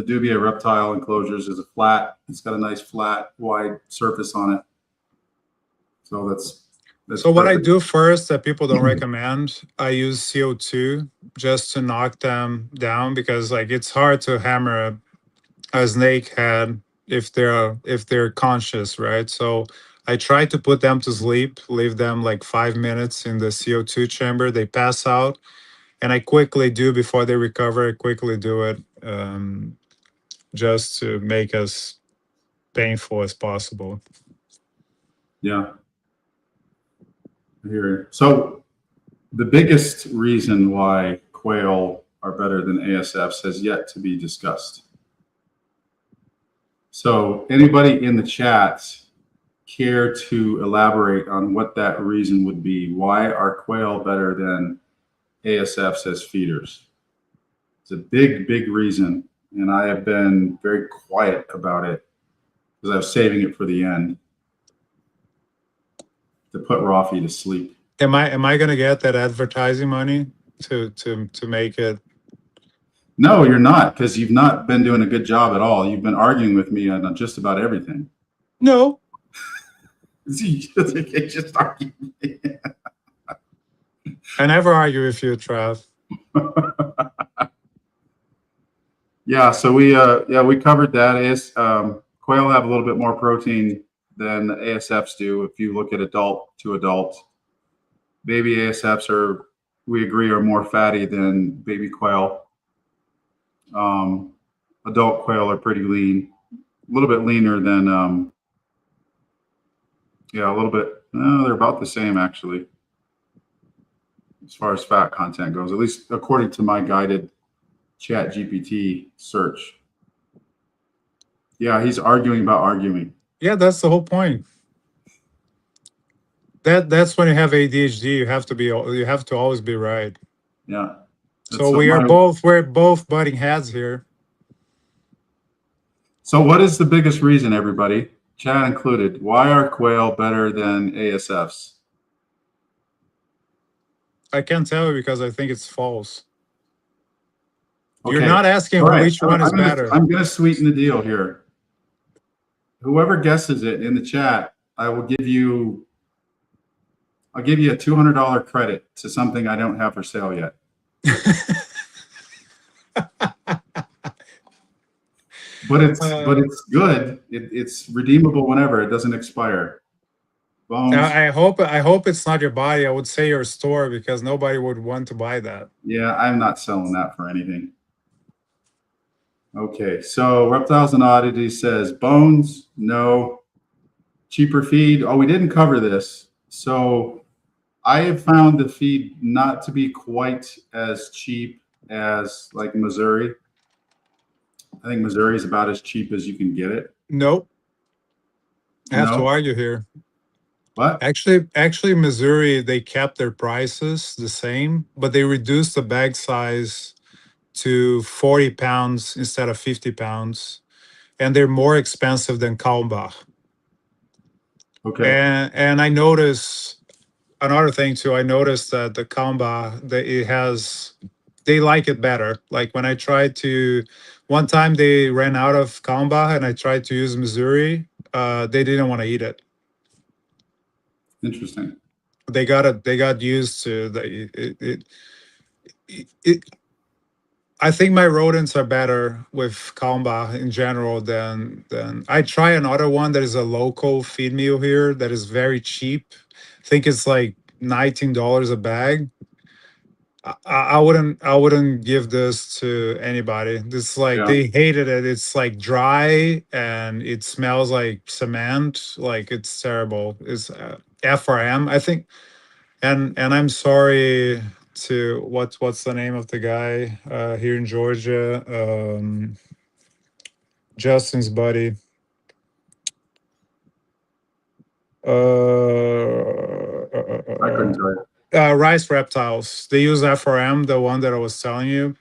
dubia reptile enclosures is a flat. It's got a nice flat, wide surface on it. So that's So what I perfect. do first that people don't recommend, I use CO2 just to knock them down, because like it's hard to hammer a snake head if they're conscious, right? So I try to put them to sleep, leave them like 5 minutes in the CO2 chamber. They pass out, and I quickly do, before they recover, I quickly do it, just to make as painful as possible. Yeah, I hear you. So the biggest reason why quail are better than ASFs has yet to be discussed. So anybody in the chat care to elaborate on what that reason would be? Why are quail better than ASFs as feeders? It's a big reason, and I have been very quiet about it because I was saving it for the end to put Rafi to sleep. Am I gonna get that advertising money to make it? No, you're not, because you've not been doing a good job at all. You've been arguing with me on just about everything. No. It's just arguing. I never argue with you, Trav. Yeah, so we covered that. Quail have a little bit more protein than ASFs do. If you look at adult to adult, baby ASFs we agree, are more fatty than baby quail. Adult quail are pretty lean, a little bit leaner than a little bit. They're about the same actually, as far as fat content goes, at least according to my guided Chat GPT search. Yeah, he's arguing about arguing. Yeah, that's the whole point. That's when you have ADHD. You have to always be right. Yeah. So That's what my, we're both butting heads here. so what is the biggest reason, everybody, Chad included, why are quail better than ASFs? I can't tell you because I think it's false. You're Okay. not asking All right. which one is better. I'm gonna sweeten the deal here. Whoever guesses it in the chat, I'll give you a $200 credit to something I don't have for sale yet. But it's good. It's redeemable whenever. It doesn't expire. Bones. I hope it's not your body. I would say your store because nobody would want to buy that. Yeah, I'm not selling that for anything. Okay, so Reptiles and Oddities says bones, no. Cheaper feed. Oh, we didn't cover this. So I have found the feed not to be quite as cheap as like Missouri. I think Missouri is about as cheap as you can get it. Nope. I have to No? argue here. What? Actually, Missouri, they kept their prices the same, but they reduced the bag size to 40 pounds instead of 50 pounds. And they're more expensive than Kalmbach. Okay. And I notice another thing too. I noticed that the Kalmbach, they like it better. Like when I tried to, one time they ran out of Kalmbach and I tried to use Missouri, they didn't want to eat it. Interesting. They got used to it. I think my rodents are better with Kalmbach in general than I try another one that is a local feed meal here that is very cheap. I think it's like $19 a bag. I wouldn't give this to anybody. This like Yeah. they hated it. It's like dry and it smells like cement. Like it's terrible. It's FRM. I think and I'm sorry to what's the name of the guy here in Georgia? Justin's buddy. I couldn't tell you. Rice reptiles. They use FRM, the one that I was telling you.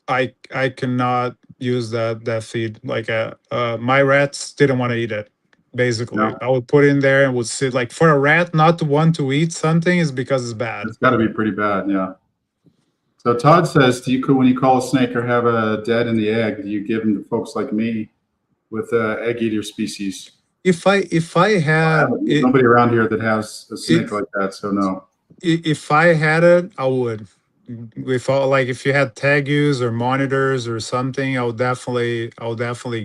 I cannot use that feed. Like my rats didn't want to eat it. Basically, No. I would put in there and would sit like for a rat not to want to eat something is because it's bad. It's got to be pretty bad. Yeah. So Todd says, when you call a snake or have a dead in the egg, do you give them to folks like me with egg eater species? If I had There's nobody around here that has a snake like that, so no. If I had it, I would. If like if you had tegus or monitors or something, I would definitely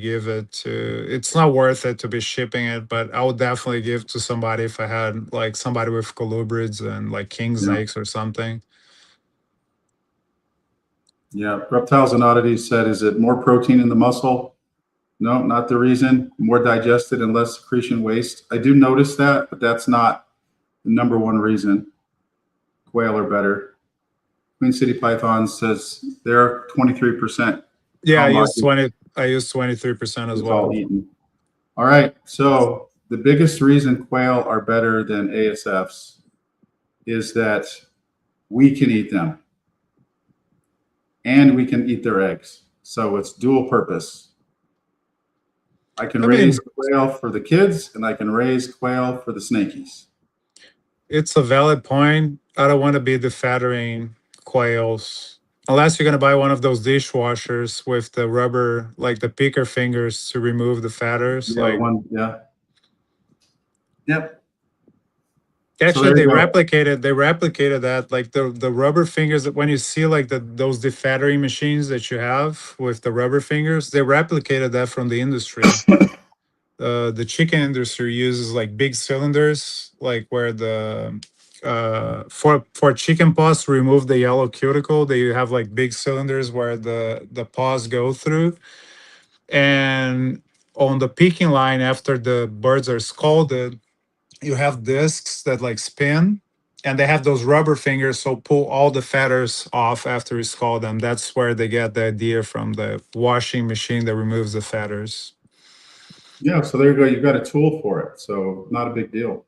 give it to. It's not worth it to be shipping it, but I would definitely give to somebody if I had like somebody with colubrids and like king snakes or something. Yeah, Reptiles and Oddities said, is it more protein in the muscle? No, not the reason. More digested and less secretion waste. I do notice that, but that's not the number one reason. Quail are better. Queen City Python says they're 23%. Yeah, I use 23% as well. All eaten. All right, so the biggest reason quail are better than ASFs is that we can eat them and we can eat their eggs. So it's dual purpose. I can raise quail for the kids and I can raise quail for the snakies. It's a valid point. I don't want to be defattering quails unless you're going to buy one of those dishwashers with the rubber, like the picker fingers to remove the fatters. Yeah, like one, yeah. Yep. Actually, they replicated that, like the rubber fingers that when you see like those defattering machines that you have with the rubber fingers, they replicated that from the industry. The chicken industry uses like big cylinders, like where the for chicken paws to remove the yellow cuticle, they have like big cylinders where the paws go through, and on the picking line after the birds are scalded, you have discs that like spin and they have those rubber fingers, so pull all the feathers off after you scald them. That's where they get the idea from, the washing machine that removes the feathers. Yeah, so there you go. You've got a tool for it. So not a big deal.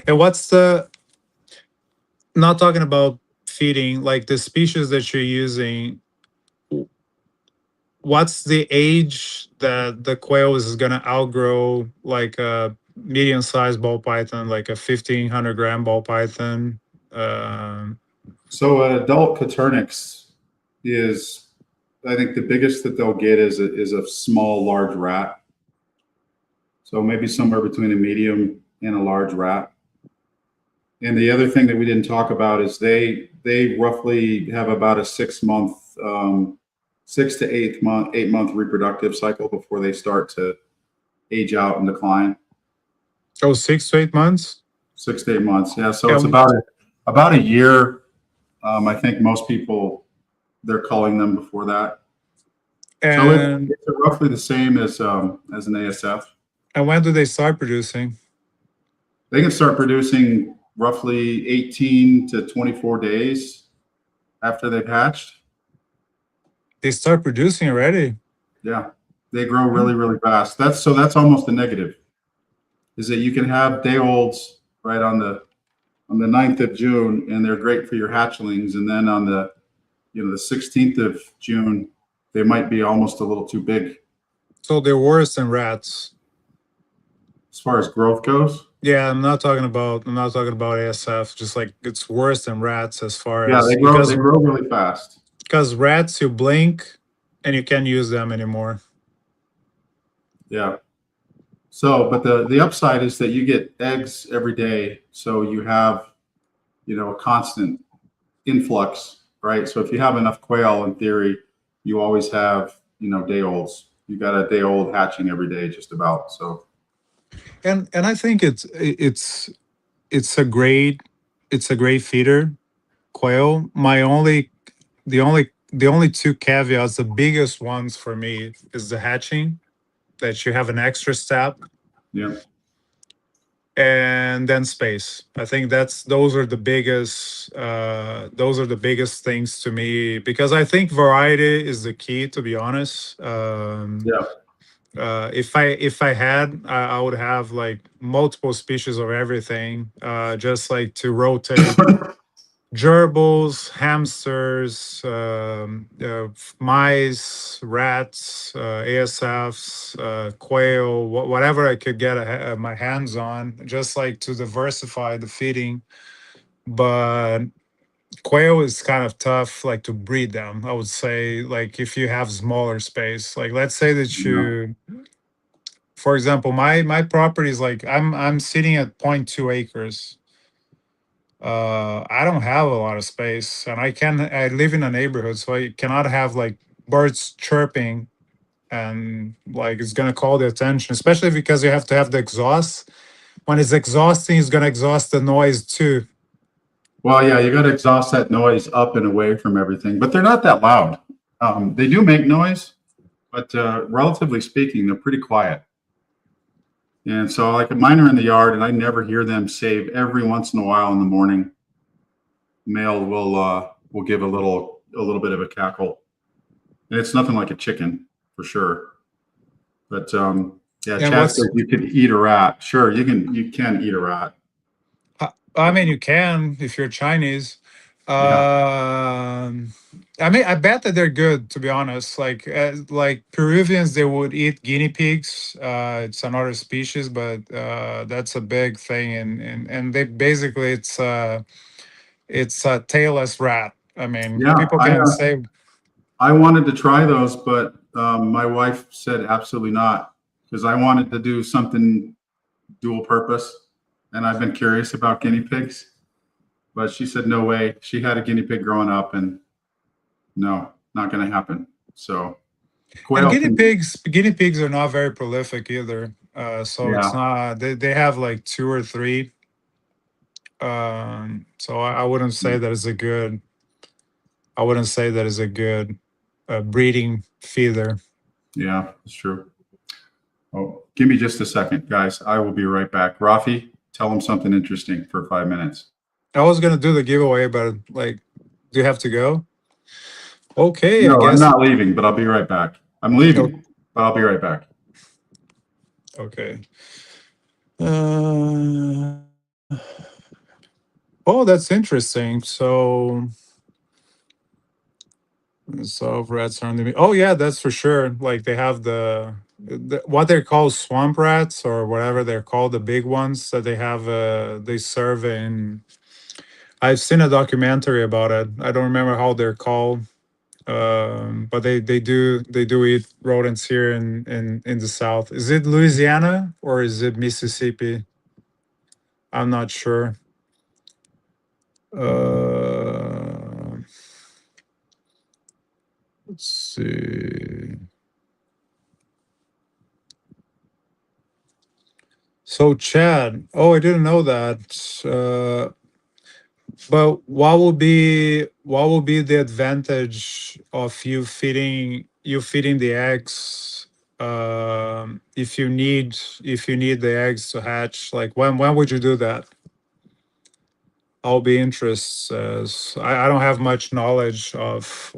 And what's the, not talking about feeding, like the species that you're using, what's the age that the quail is going to outgrow like a medium-sized ball python, like a 1,500-gram ball python? Um, So an adult Coturnix is, I think the biggest that they'll get is a small, large rat. So maybe somewhere between a medium and a large rat. And the other thing that we didn't talk about is they roughly have about a 6 month, 6 to 8 month reproductive cycle before they start to age out and decline. oh, 6 to 8 months. 6 to 8 months, yeah. So it's And about a year. I think most people, they're culling them before that. So and it's roughly the same as an ASF. and when do they start producing? They can start producing roughly 18 to 24 days after they've hatched. They start producing already. Yeah, they grow really, really fast. That's almost a negative, is that you can have day olds right on the 9th of June, and they're great for your hatchlings. And then on the, the 16th of June, they might be almost a little too big. So they're worse than rats. As far as growth goes? Yeah, I'm not talking about ASF. Just like it's worse than rats as far Yeah, as, they grow really fast. because rats, you blink and you can't use them anymore. Yeah. So, but the upside is that you get eggs every day, so you have, a constant influx, right? So if you have enough quail, in theory, you always have, day olds. You got a day old hatching every day, just about. So, And I think it's a great feeder, quail. The only two caveats, the biggest ones for me, is the hatching, that you have an extra step, yeah, and then space. I think those are the biggest things to me, because I think variety is the key, to be honest. yeah, If I had, I would have like multiple species of everything, just like to rotate gerbils, hamsters, mice, rats, ASFs, quail, whatever I could get my hands on, just like to diversify the feeding. But quail is kind of tough, like to breed them. I would say, like if you have smaller space, like let's say that yeah. for example, my property is like I'm sitting at 0.2 acres. I don't have a lot of space, and I live in a neighborhood, so I cannot have like birds chirping, and like it's gonna call the attention, especially because you have to have the exhaust. When it's exhausting, it's gonna exhaust the noise too. Well, yeah, you got to exhaust that noise up and away from everything, but they're not that loud. They do make noise, but relatively speaking, they're pretty quiet. And so, like, mine are in the yard, and I never hear them, save every once in a while in the morning. Male will give a little bit of a cackle, and it's nothing like a chicken for sure. But yeah, And Chad says you could eat a rat. Sure, you can eat a rat. I mean, you can if you're Chinese. Yeah, I mean, I bet that they're good, to be honest. Like Peruvians, they would eat guinea pigs. It's another species, but that's a big thing, and they basically it's a tailless rat. I mean, yeah. people can say, I wanted to try those, but my wife said absolutely not, because I wanted to do something dual purpose, and I've been curious about guinea pigs, but she said no way. She had a guinea pig growing up, and no, not going to happen. So and quail can, guinea pigs are not very prolific either. So it's yeah, not, they have like two or three. So I wouldn't say that is a good. I wouldn't say that is a good breeding feeder. yeah, it's true. Oh, give me just a second, guys. I will be right back. Rafi, tell them something interesting for 5 minutes. I was gonna do the giveaway, but like, do you have to go? Okay, I No, I'm guess. not leaving, but I'll be right back. I'm leaving, but I'll be right back. Okay. Uh, Oh, that's interesting. So rats are on the. Oh yeah, that's for sure. Like they have the what they're called swamp rats or whatever they're called, the big ones that they have. They serve in. I've seen a documentary about it. I don't remember how they're called, but they do eat rodents here in the South. Is it Louisiana or is it Mississippi? I'm not sure. Uh, let's see. So Chad, oh, I didn't know that. But what will be the advantage of you feeding the eggs if you need the eggs to hatch? Like when would you do that? I'll be interested. As I don't have much knowledge of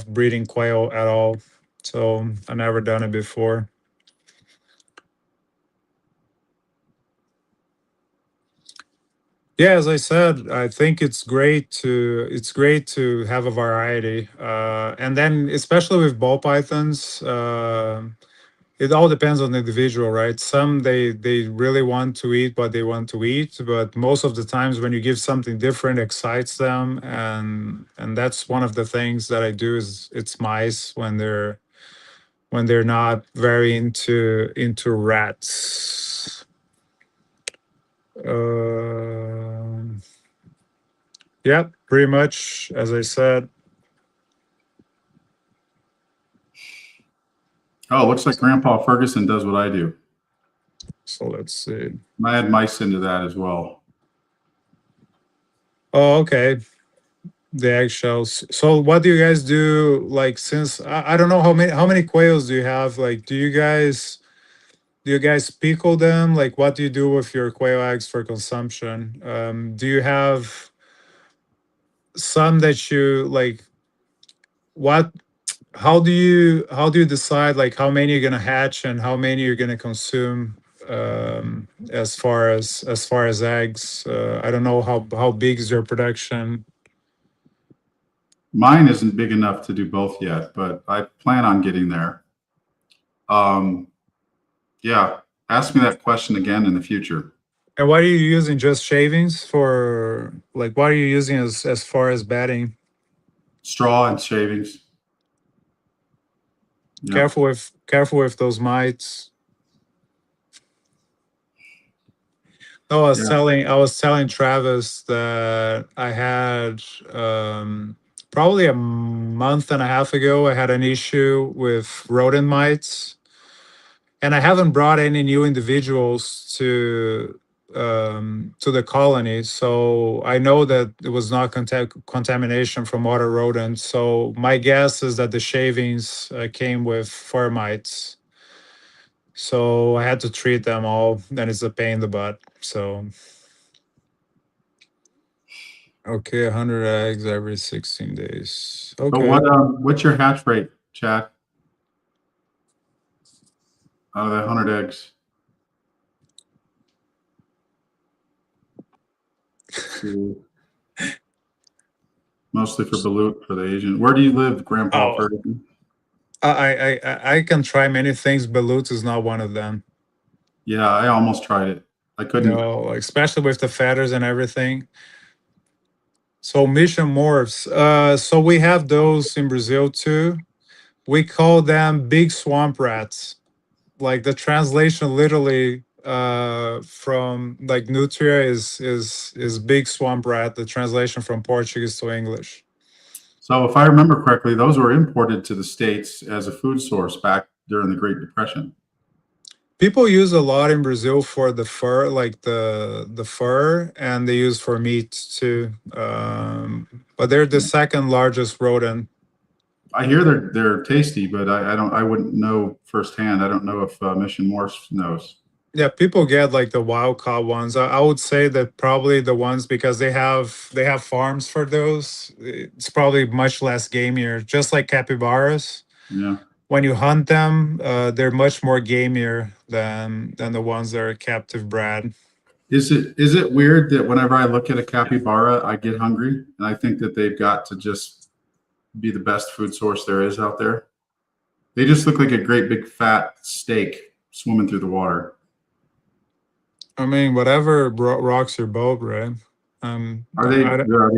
breeding quail at all, so I never done it before. Yeah, as I said, I think it's great to have a variety, and then especially with ball pythons, it all depends on the individual, right? Some they really want to eat what they want to eat, but most of the times when you give something different, excites them, and that's one of the things that I do is it's mice when they're not very into rats. Um Yeah, pretty much as I said. Oh, looks like Grandpa Ferguson does what I do. So let's see. I add mice into that as well. Oh, okay. The eggshells. So what do you guys do? Like, since I don't know how many quails do you have? Like, do you guys pickle them? Like, what do you do with your quail eggs for consumption? Do you have some that you like? What? How do you decide like how many you're gonna hatch and how many you're gonna consume? As far as eggs, I don't know how big is your production. Mine isn't big enough to do both yet, but I plan on getting there. Um, yeah, ask me that question again in the future. And what are you using? Just shavings for like what are you using as far as bedding? Straw and shavings. Yep. Careful with those mites. No, Yeah. I was telling Travis that I had probably a month and a half ago I had an issue with rodent mites, and I haven't brought any new individuals to the colony, so I know that it was not contamination from other rodents. So my guess is that the shavings came with fur mites. So I had to treat them all, and it's a pain in the butt. So okay, 100 eggs every 16 days. So Okay. what's your hatch rate, Chad, out of that 100 eggs? Let's see. Mostly for balut for the Asian. Where do you live, Grandpa Oh, Ferguson? I can try many things, but Lutz is not one of them. Yeah, I almost tried it. I couldn't. No, especially with the feathers and everything. So mission morphs. So we have those in Brazil too. We call them big swamp rats. Like the translation literally from like nutria is big swamp rat. The translation from Portuguese to English. So if I remember correctly, those were imported to the States as a food source back during the Great Depression. People use a lot in Brazil for the fur, like the fur, and they use for meat too. But they're the second largest rodent. I hear they're tasty, but I wouldn't know firsthand. I don't know if Mission Morse knows. Yeah, people get like the wild caught ones. I would say that probably the ones because they have farms for those. It's probably much less gamier, just like capybaras. Yeah. When you hunt them, they're much more gamier than the ones that are captive bred. Is it weird that whenever I look at a capybara, I get hungry, and I think that they've got to just be the best food source there is out there? They just look like a great big fat steak swimming through the water. I mean, whatever rocks your boat, right? Are they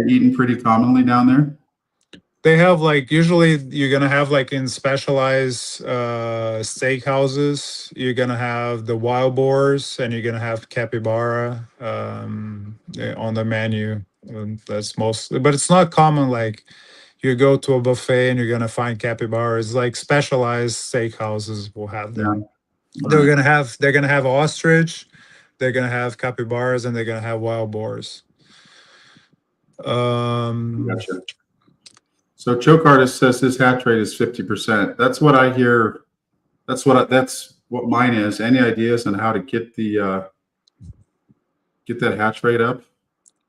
eaten pretty commonly down there? They have like usually you're gonna have like in specialized steakhouses, you're gonna have the wild boars and you're gonna have capybara on the menu. That's most, but it's not common. Like you go to a buffet and you're gonna find capybaras. Like specialized steakhouses will have Yeah. them. All right. They're gonna have ostrich, they're gonna have capybaras, and they're gonna have wild boars. Gotcha. So Choke Artist says his hatch rate is 50%. That's what I hear. That's what mine is. Any ideas on how to get that hatch rate up?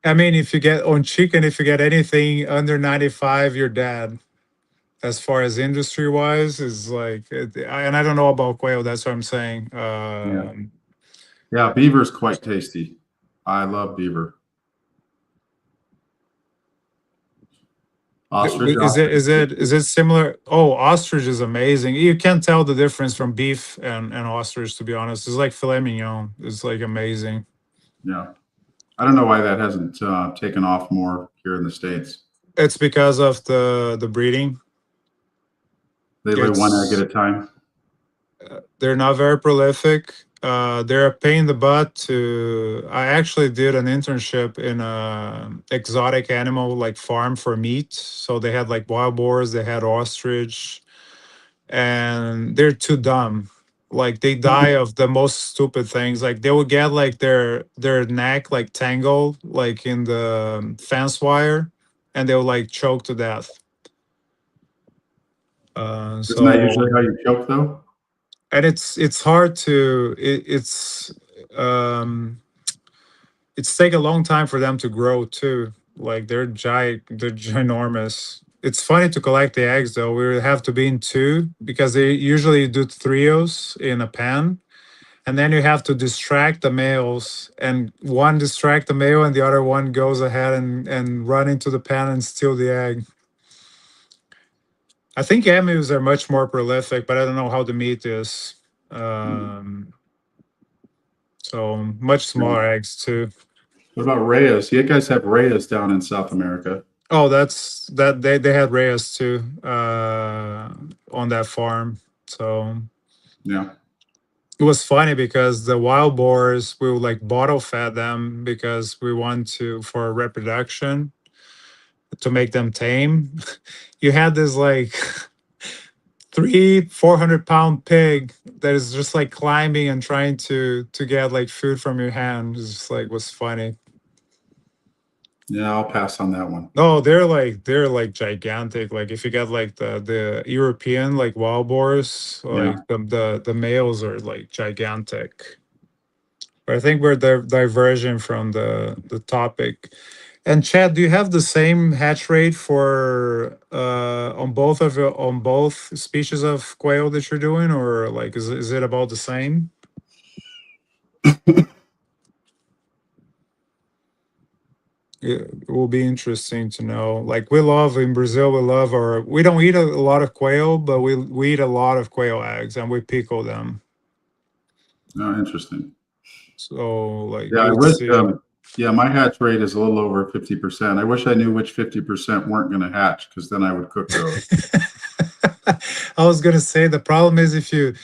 I mean, if you get on chicken, if you get anything under 95, you're dead. As far as industry wise, is like, and I don't know about quail. That's what I'm saying. Yeah, beaver's quite tasty. I love beaver. Ostrich. Is it similar? Oh, ostrich is amazing. You can't tell the difference from beef and ostrich. To be honest, it's like filet mignon. It's like amazing. Yeah, I don't know why that hasn't taken off more here in the States. It's because of the breeding. They lay one egg at a time. They're not very prolific. They're a pain in the butt to. I actually did an internship in a exotic animal like farm for meat. So they had like wild boars, they had ostrich, and they're too dumb. Like they die of the most stupid things. Like they would get like their neck like tangled like in the fence wire, and they would like choke to death. Isn't that usually how you choke, though? And it's hard to it's take a long time for them to grow too. Like they're ginormous. It's funny to collect the eggs though. We would have to be in two because they usually do trios in a pen, and then you have to distract the males, and one distract the male and the other one goes ahead and run into the pen and steal the egg. I think emus are much more prolific, but I don't know how the meat is. So much smaller eggs too. What about rayas? You guys have rayas down in South America. Oh, they had rayas too on that farm. So yeah, it was funny because the wild boars we would like bottle fed them because we want to for reproduction to make them tame. You had this like 400 pound pig that is just like climbing and trying to get like food from your hand. It's just like was funny. Yeah, I'll pass on that one. No, they're like gigantic. Like if you got like the European like wild boars, like the males are like gigantic. But I think we're diverging from the topic. And Chad, do you have the same hatch rate for on both species of quail that you're doing, or like is it about the same? It will be interesting to know. Like we love in Brazil, we don't eat a lot of quail, but we eat a lot of quail eggs and we pickle them. Oh, interesting. So like yeah, I wish. Yeah, my hatch rate is a little over 50%. I wish I knew which 50% weren't going to hatch because then I would cook those. I was gonna say the problem is if you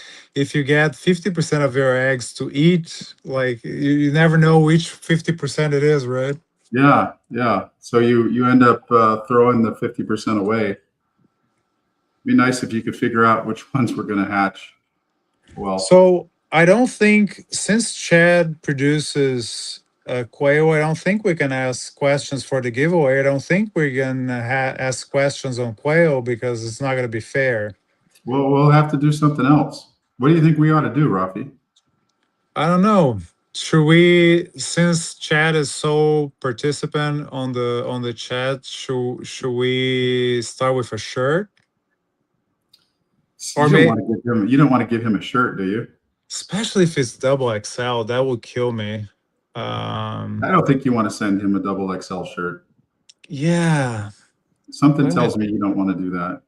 get 50% of your eggs to eat, like you never know which 50% it is, right? Yeah, yeah. So you end up throwing the 50% away. It'd be nice if you could figure out which ones were going to hatch. Well, so I don't think since Chad produces quail, I don't think we can ask questions for the giveaway. I don't think we're gonna ask questions on quail because it's not gonna be fair. Well, we'll have to do something else. What do you think we ought to do, Rafi? I don't know. Should we, since Chad is so participant on the chat, should we start with a shirt? Or you don't want to give him a shirt, do you? Especially if it's double XL, that would kill me. I don't think you want to send him a double XL shirt. Yeah. Something tells me you don't want to do that.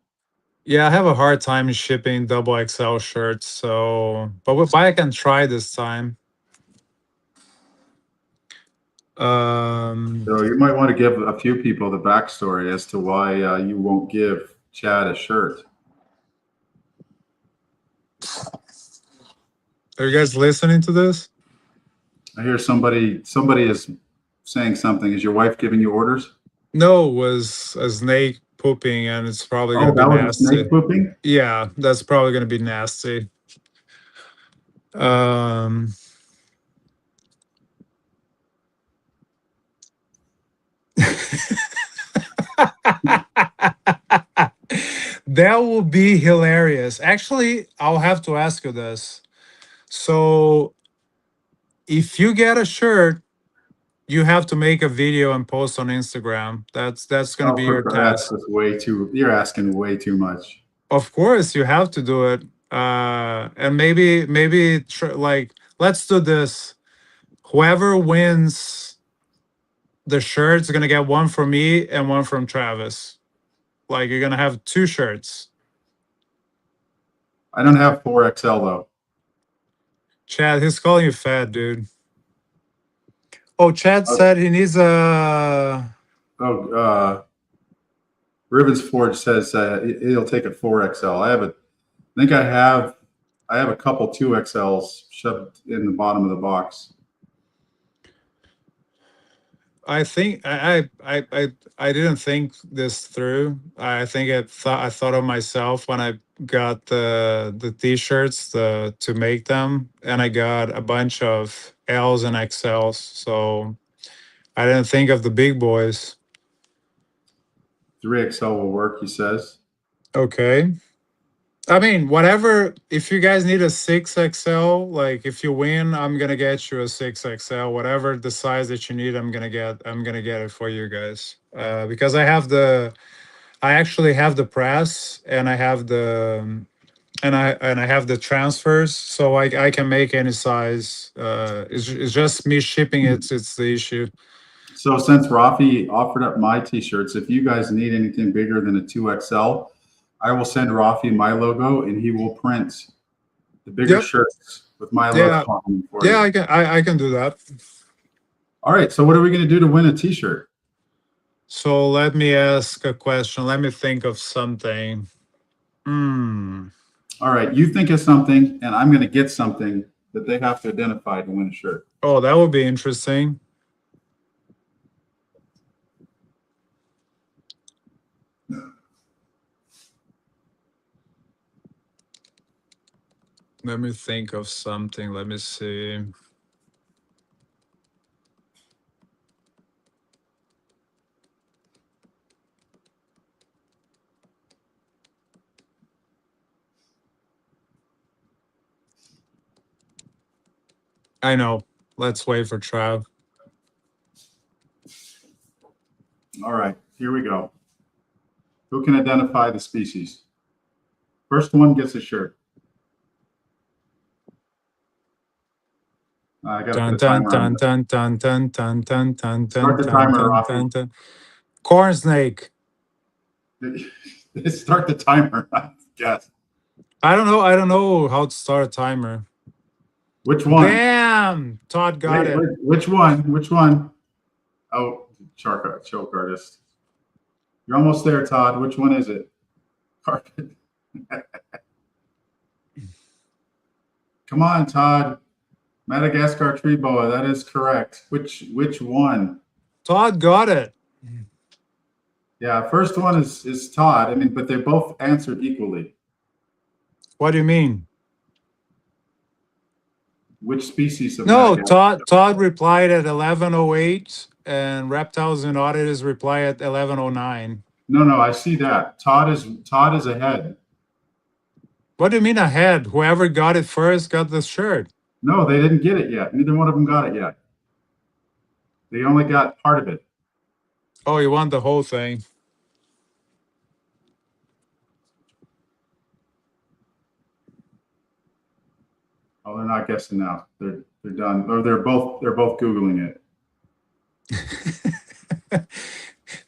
Yeah, I have a hard time shipping double XL shirts, so but I can try this time. So you might want to give a few people the backstory as to why you won't give Chad a shirt. Are you guys listening to this? I hear somebody is saying something. Is your wife giving you orders? No, it was a snake pooping, and it's probably Oh, gonna be that was a nasty. snake pooping? Yeah, that's probably gonna be nasty. That will be hilarious. Actually, I'll have to ask you this. So, if you get a shirt, you have to make a video and post on Instagram. That's going to be your That's task. just way too. You're asking way too much. Of course, you have to do it. And maybe like let's do this. Whoever wins the shirt's gonna get one from me and one from Travis. Like you're gonna have two shirts. I don't have 4XL though. Chad, he's calling you fat, dude. Oh, Chad said he needs a. Rivens Forge says he'll take a 4XL. I think I have a couple 2XLs shoved in the bottom of the box. I think I didn't think this through. I think I thought of myself when I got the t-shirts to make them, and I got a bunch of L's and XLs. So I didn't think of the big boys. 3XL will work, he says. Okay. I mean, whatever. If you guys need a 6XL, like if you win, I'm gonna get you a 6XL. Whatever the size that you need, I'm gonna get it for you guys. Because I actually have the press, and I have and I have the transfers, so I can make any size. It's just me shipping it. It's the issue. So since Rafi offered up my t-shirts, if you guys need anything bigger than a 2XL, I will send Rafi my logo and he will print the bigger shirts with my logo on them for you. I can do that. All right. So what are we going to do to win a t-shirt? So let me ask a question. Let me think of something. All right. You think of something and I'm going to get something that they have to identify to win a shirt. Oh, that would be interesting. Let me think of something. Let me see. I know. Let's wait for Trav. All right. Here we go. Who can identify the species? First one gets a shirt. I got to put a timer on. Start the timer, Rafi. Corn snake. Start the timer. Yes. I don't know how to start a timer. Which one? Bam! Todd got it. Which one? Oh, choke artist. You're almost there, Todd. Which one is it? Carpet. Come on, Todd. Madagascar tree boa. That is correct. Which one? Todd got it. Yeah, first one is Todd. I mean, but they both answered equally. What do you mean? Which species of Madagascar? Todd replied at 11:08, and Reptiles and Auditors reply at 11:09. No, I see that. Todd is ahead. What do you mean ahead? Whoever got it first got the shirt. No, they didn't get it yet. Neither one of them got it yet. They only got part of it. Oh, you want the whole thing? Oh, they're not guessing now. They're done. Or they're both Googling it.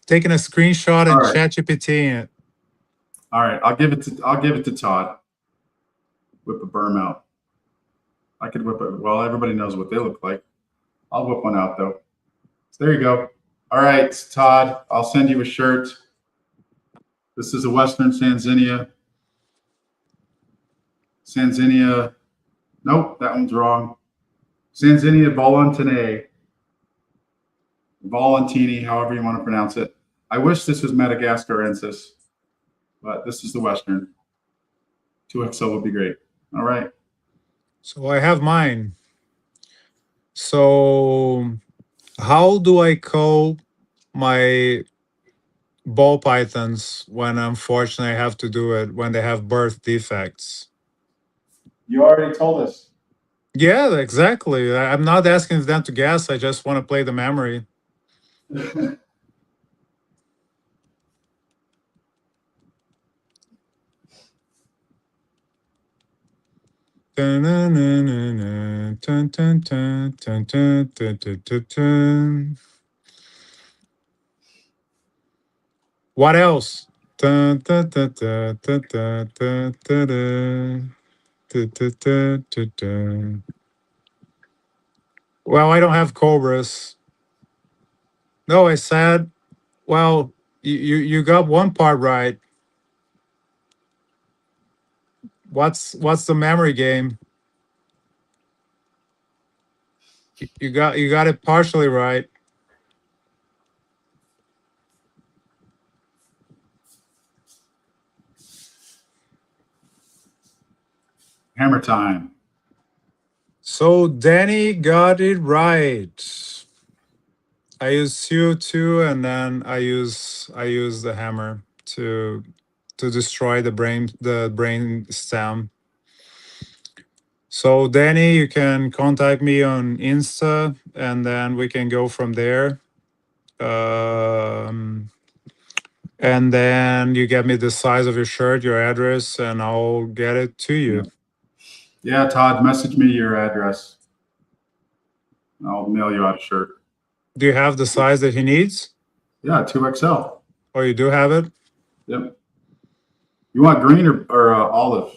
Taking a screenshot All and right. ChatGPT it. All right. I'll give it to Todd. Whip a berm out. I could whip it. Well, everybody knows what they look like. I'll whip one out though. So there you go. All right, Todd. I'll send you a shirt. This is a Western Sanzinia. Sanzinia. Nope, that one's wrong. Sanzinia volantini. Volantini, however you want to pronounce it. I wish this was Madagascarensis, but this is the Western. 2XL would be great. All right. So I have mine. So how do I call my ball pythons when unfortunately I have to do it when they have birth defects? You already told us. Yeah, exactly. I'm not asking them to guess. I just want to play the memory. What else? Well, I don't have cobras. No, I said, well, you got one part right. What's the memory game? You got it partially right. Hammer time. So Danny got it right. I use CO2 and then I use the hammer to destroy the brain stem. So Danny, you can contact me on Insta and then we can go from there. And then you get me the size of your shirt, your address, and I'll get it to you. Yeah, Todd, message me your address. I'll mail you out a shirt. Do you have the size that he needs? Yeah, 2XL. Oh, you do have it? Yep. You want green or olive?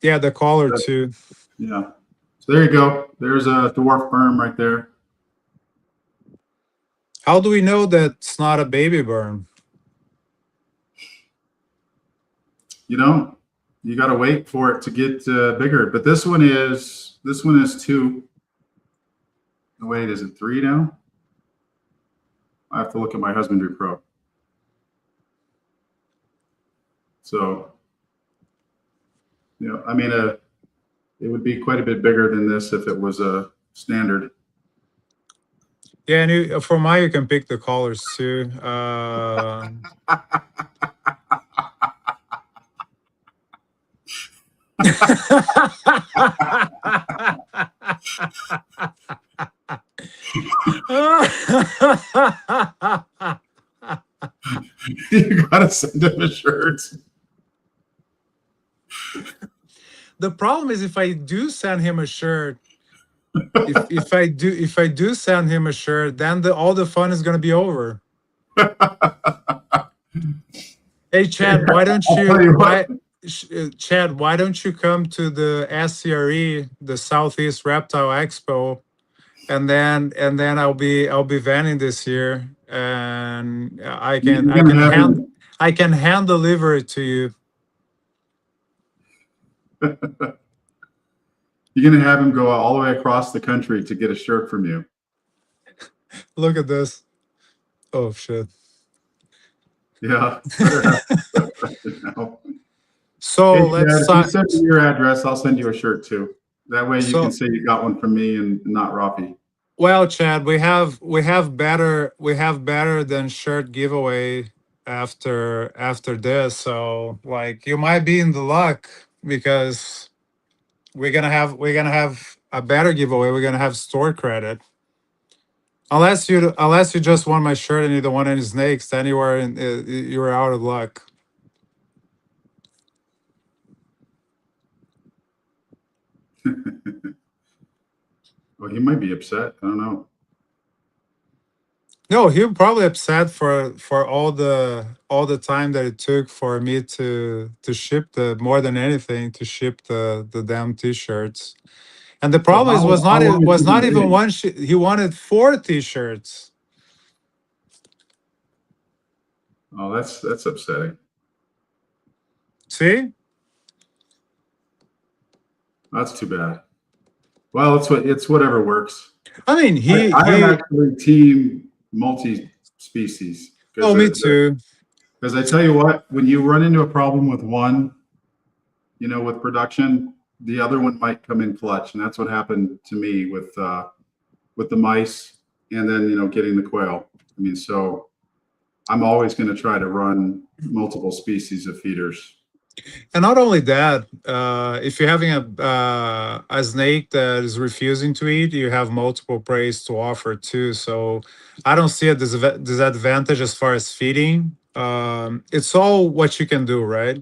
Yeah, the collar too. Yeah. So there you go. There's a dwarf berm right there. How do we know that it's not a baby berm? You got to wait for it to get bigger. But this one is 2. No, wait, is it 3 now? I have to look at my husbandry pro. So, I mean, it would be quite a bit bigger than this if it was a standard. Yeah, and for mine, you can pick the colors too. You gotta send him a shirt. The problem is if I do send him a shirt, if I do send him a shirt, then all the fun is gonna be over. Hey Chad, why don't Chad, why don't you come to the SCRE, the Southeast Reptile Expo, and then I'll be vending this year, and I can hand deliver it to you. You're gonna have him go all the way across the country to get a shirt from you. Look at this. Oh shit. Yeah. So hey, let's Dad, if you send me your address, I'll send you a shirt too. That way you can say you got one from me and not Rafi. Well, Chad, we have better than shirt giveaway after this. So like you might be in the luck because we're gonna have a better giveaway. We're gonna have store credit. Unless you just want my shirt and you don't want any snakes, then you are out of luck. Well, he might be upset. I don't know. No, he was probably upset for all the time that it took for me to ship the more than anything to ship the damn t-shirts. And the So problem is how long it have was you not been even waiting? one. He wanted 4 t-shirts. Oh, that's upsetting. See, That's too bad. Well, it's whatever works. I mean, I am he. actually team multi-species Oh, me too. because I tell you what, when you run into a problem with one, with production, the other one might come in clutch, and that's what happened to me with the mice, and then getting the quail. I mean, so I'm always going to try to run multiple species of feeders. And not only that, if you're having a snake that is refusing to eat, you have multiple preys to offer too. So I don't see a disadvantage as far as feeding. It's all what you can do, right?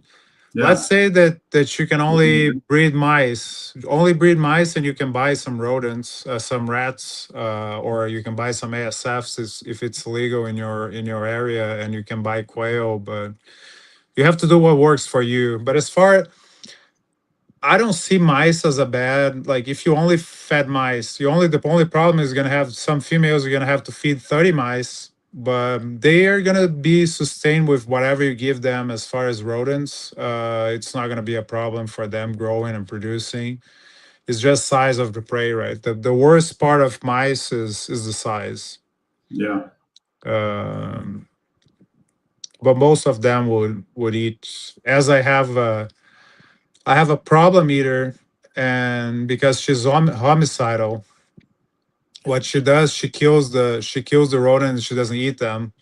Let's Yeah, say that you can only breed mice, and you can buy some rodents, some rats, or you can buy some ASFs if it's legal in your area, and you can buy quail, but you have to do what works for you. But I don't see mice as a bad, like if you only fed mice, the only problem is gonna have some females are gonna have to feed 30 mice, but they are gonna be sustained with whatever you give them as far as rodents. It's not gonna be a problem for them growing and producing. It's just size of the prey, right? The worst part of mice is the size. yeah, Um, but most of them would eat. As I have a problem eater, and because she's homicidal, what she does, she kills the rodent and she doesn't eat them.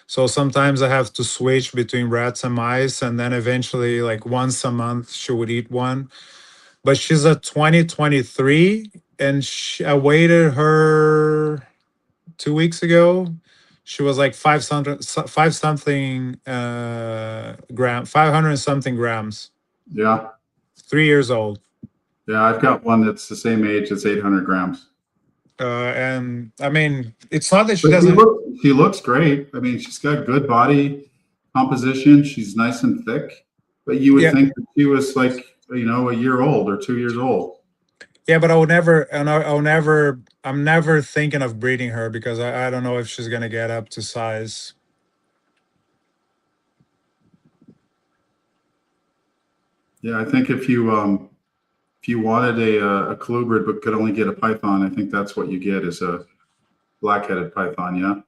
So sometimes I have to switch between rats and mice, and then eventually, like once a month, she would eat one. But she's a 2023, and I waited her 2 weeks ago. She was like five something gram, 500 something grams, yeah, 3 years old. yeah. I've got one that's the same age. It's 800 grams. And I mean, it's not that she But doesn't. she looks great. I mean, she's got good body composition. She's nice and thick. But you would Yeah, think that she was like, a year old or 2 years old. yeah, but I would never, and I'll never. I'm never thinking of breeding her because I don't know if she's gonna get up to size. Yeah, I think if you wanted a colubrid but could only get a python, I think that's what you get is a black-headed python. Yeah,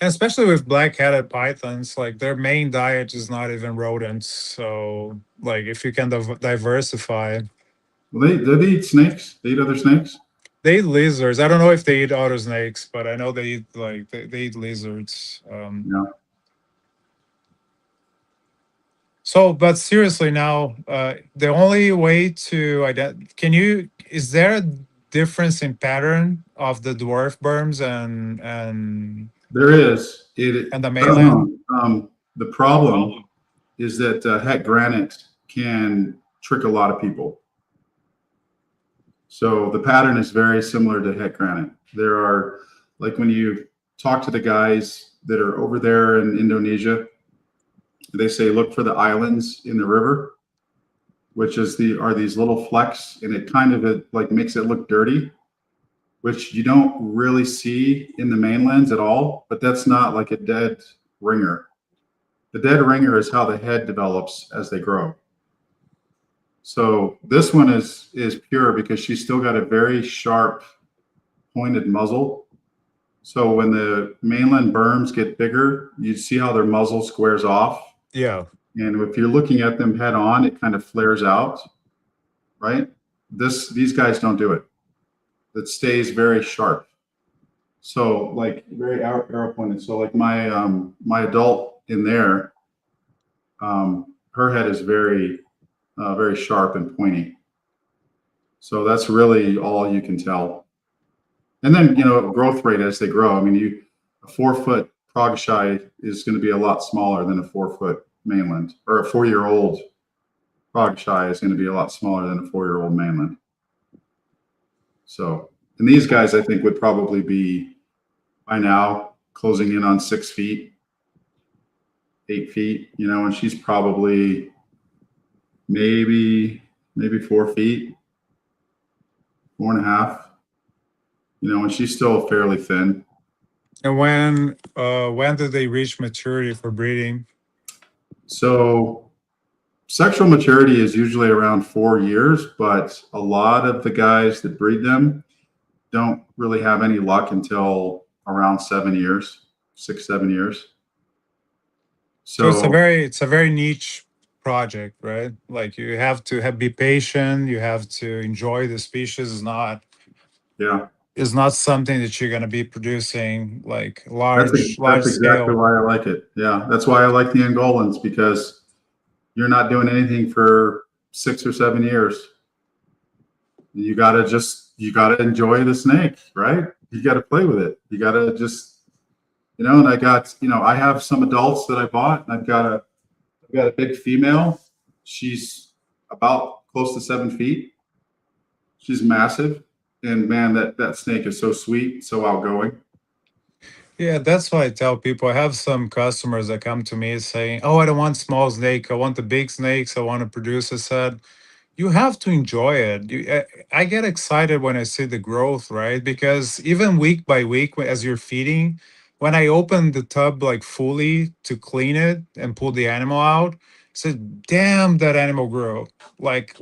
And especially with black-headed pythons, like their main diet is not even rodents. So, like, if you can diversify, well, they eat snakes. They eat other snakes. they eat lizards. I don't know if they eat other snakes, but I know they eat like they eat lizards. Yeah, So, but seriously now, the only way to is there a difference in pattern of the dwarf berms there is. It and the mainland? the problem is that het granite can trick a lot of people. So the pattern is very similar to het granite. There are, like when you talk to the guys that are over there in Indonesia, they say look for the islands in the river, which are these little flecks, and it like makes it look dirty, which you don't really see in the mainlands at all. But that's not like a dead ringer. The dead ringer is how the head develops as they grow. So this one is pure because she's still got a very sharp, pointed muzzle. So when the mainland berms get bigger, you see how their muzzle squares off. Yeah. And if you're looking at them head on, it kind of flares out, right? These guys don't do it. It stays very sharp. So like very arrow pointed. So like my adult in there, her head is very sharp and pointy. So that's really all you can tell. And then growth rate as they grow. I mean, a 4 foot Pragashy is going to be a lot smaller than a 4 foot mainland or a 4 year old frog shy is going to be a lot smaller than a 4-year-old mainland. So, and these guys, I think, would probably be by now closing in on 6 feet, 8 feet, and she's probably maybe 4 feet, 4.5, and she's still fairly thin. And when do they reach maturity for breeding? So sexual maturity is usually around 4 years, but a lot of the guys that breed them don't really have any luck until around 7 years, 6, 7 years. So So it's a very niche project, right? Like you have to be patient. You have to enjoy the species. yeah, Is not something that you're going to be producing like that's large that's exactly scale. why I like it. Yeah, that's why I like the Angolans, because you're not doing anything for 6 or 7 years. You gotta enjoy the snake, right? You got to play with it. You got to just, and I have some adults that I bought, and I've got a big female. She's about close to 7 feet. She's massive, and man, that snake is so sweet, so outgoing. Yeah, that's why I tell people. I have some customers that come to me saying, "Oh, I don't want small snake. I want the big snakes. I want to produce a set." You have to enjoy it. I get excited when I see the growth, right? Because even week by week, as you're feeding, when I open the tub like fully to clean it and pull the animal out, I said, "Damn, that animal grew!" Like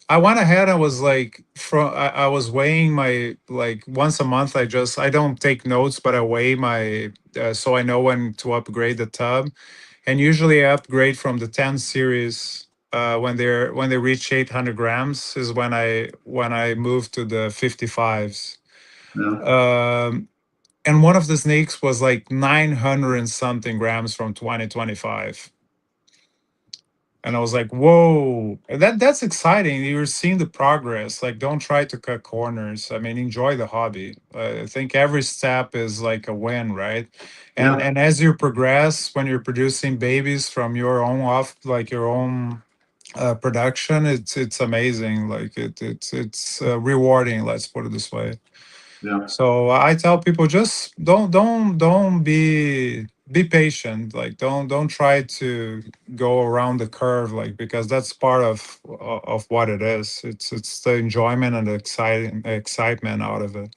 I went ahead. I was like, I was weighing my like once a month. I don't take notes, but I weigh my so I know when to upgrade the tub, and usually I upgrade from the 10 series when they reach 800 grams is when I move to the 55s. Yeah, And one of the snakes was like 900 and something grams from 2025. And I was like, whoa, that's exciting. You're seeing the progress. Like, don't try to cut corners. I mean, enjoy the hobby. I think every step is like a win, right? And yeah, and as you progress, when you're producing babies from your own like your own production, it's amazing. Like it's rewarding. Let's put it this way. yeah, So I tell people just don't be patient. Like don't try to go around the curve, like because that's part of what it is. It's the enjoyment and the excitement out of it.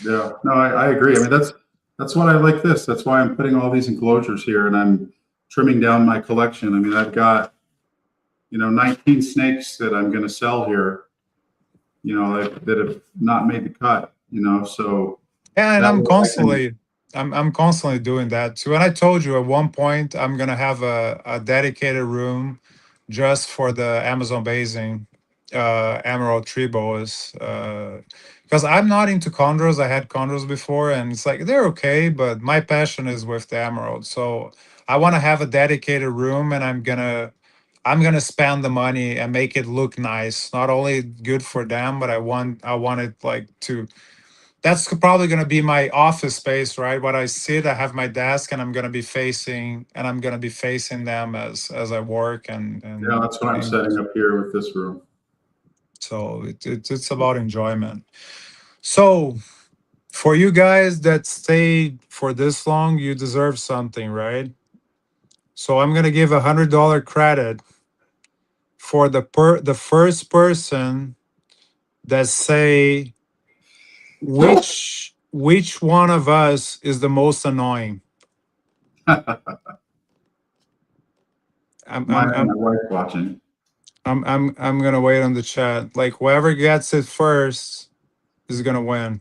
yeah. No, I agree. I mean, that's why I like this. That's why I'm putting all these enclosures here, and I'm trimming down my collection. I mean, I've got 19 snakes that I'm going to sell here, that have not made the cut. So And that way I can. I'm constantly doing that too. And I told you at one point I'm gonna have a dedicated room just for the Amazon basing emerald tree boas. Because I'm not into chondros. I had chondros before and it's like they're okay, but my passion is with the emerald. So I want to have a dedicated room and I'm gonna spend the money and make it look nice. Not only good for them, but I want it like to that's probably going to be my office space, right? When I sit, I have my desk, and I'm going to be facing them as I work, Yeah, that's what I'm and setting up here with this room. so it's about enjoyment. So for you guys that stayed for this long, you deserve something, right? So I'm going to give $100 credit for the first person that say which one of us is the most annoying. I'm My I'm my I'm wife watching. I'm gonna wait on the chat. Like whoever gets it first is gonna win.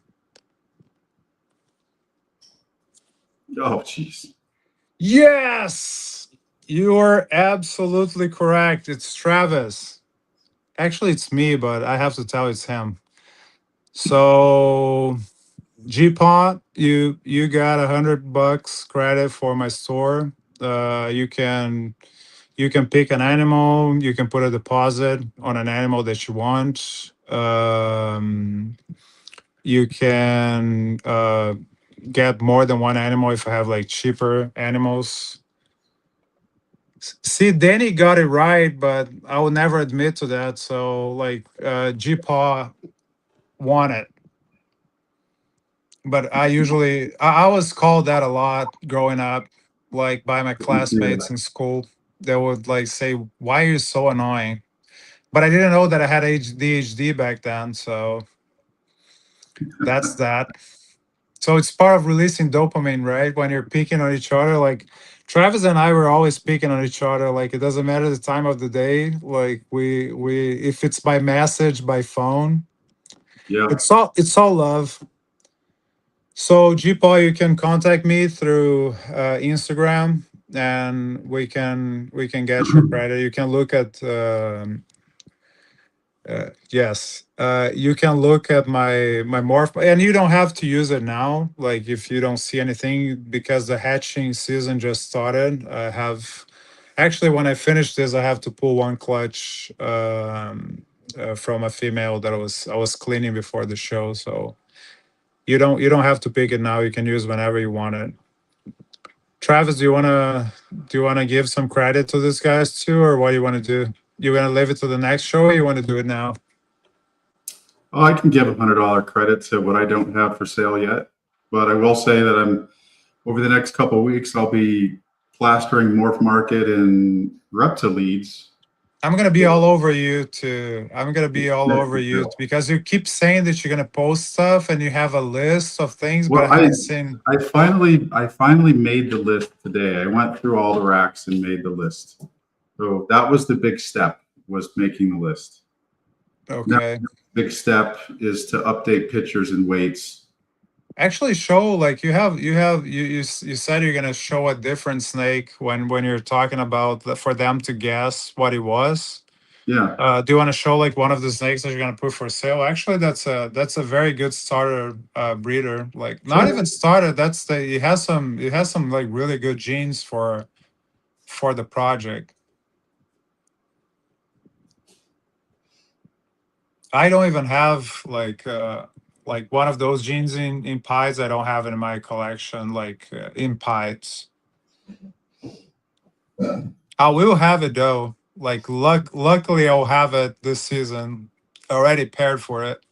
Oh, jeez. Yes, you are absolutely correct. It's Travis. Actually, it's me, but I have to tell it's him. So Gpot, you got $100 credit for my store. You can pick an animal. You can put a deposit on an animal that you want. You can get more than one animal if I have like cheaper animals. See, Danny got it right, but I would never admit to that. So, like, G-Paw won it. But I was called that a lot growing up, like by my Yeah. classmates in school. They would like say, "Why are you so annoying?" But I didn't know that I had ADHD back then. So that's that. So it's part of releasing dopamine, right? When you're picking on each other, like Travis and I were always picking on each other. Like it doesn't matter the time of the day. Like we if it's by message, by phone, Yeah. it's all love. So Paul, you can contact me through Instagram, and we can get your credit. You can look at yes, you can look at my morph, and you don't have to use it now. Like if you don't see anything, because the hatching season just started. I have actually, when I finish this, I have to pull one clutch from a female that I was cleaning before the show. So you don't have to pick it now. You can use whenever you want it. Travis, do you wanna give some credit to these guys too, or what do you want to do? You want to leave it to the next show, or you want to do it now? Oh, I can give $100 credit to what I don't have for sale yet, but I will say that I'm over the next couple of weeks I'll be plastering Morph Market and Repta leads. I'm gonna be all over you too. I'm gonna be all over you Well, because you keep saying that you're gonna post stuff and you have a list of things, but I I haven't seen. I finally made the list today. I went through all the racks and made the list. So that was the big step, was making the list. Now, Okay. big step is to update pictures and weights. Actually, show like you said you're gonna show a different snake when you're talking about for them to guess what it was. Yeah, Do you want to show like one of the snakes that you're gonna put for sale? Actually, that's a very good starter breeder. Like not sure. even starter. It has some like really good genes for the project. I don't even have like one of those genes in pies. I don't have it in my collection. Like in pies, I will have it though. Like luckily, I'll have it this season. Already paired for it.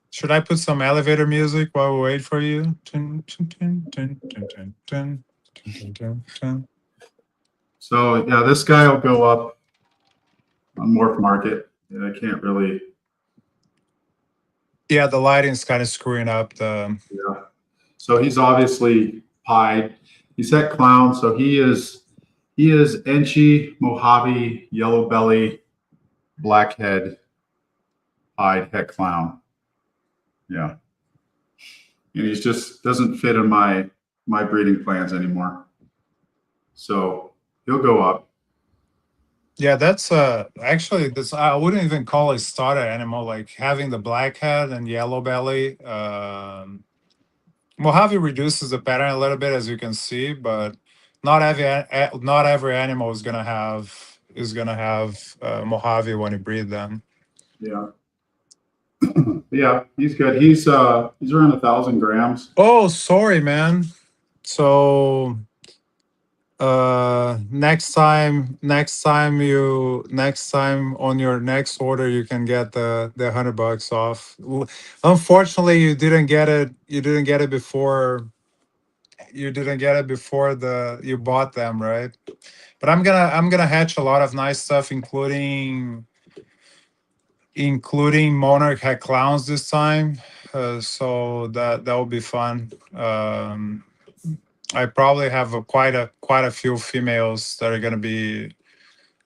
Should I put some elevator music while we wait for you? Dun, dun, dun, dun, dun, dun, dun, dun, dun, dun, dun. So yeah, this guy will go up on Morph Market. And I can't really. Yeah, the lighting's kind of screwing up the. Yeah. So he's obviously pied. He's at clown. So he is Enchi, Mojave, yellow belly, blackhead, pied het clown. Yeah. And he's just doesn't fit in my breeding plans anymore. So he'll go up. Yeah, that's actually this I wouldn't even call it starter animal, like having the black head and yellow belly. Mojave reduces the pattern a little bit, as you can see, but not every animal is gonna have Mojave when you breed them. Yeah. Yeah, he's good. He's around 1,000 grams. Oh, sorry, man. So next time on your next order you can get the $100 off. Unfortunately, you didn't get it before the you bought them, right? But I'm gonna hatch a lot of nice stuff, including Monarch Head Clowns this time. So that will be fun. I probably have quite a few females that are gonna be.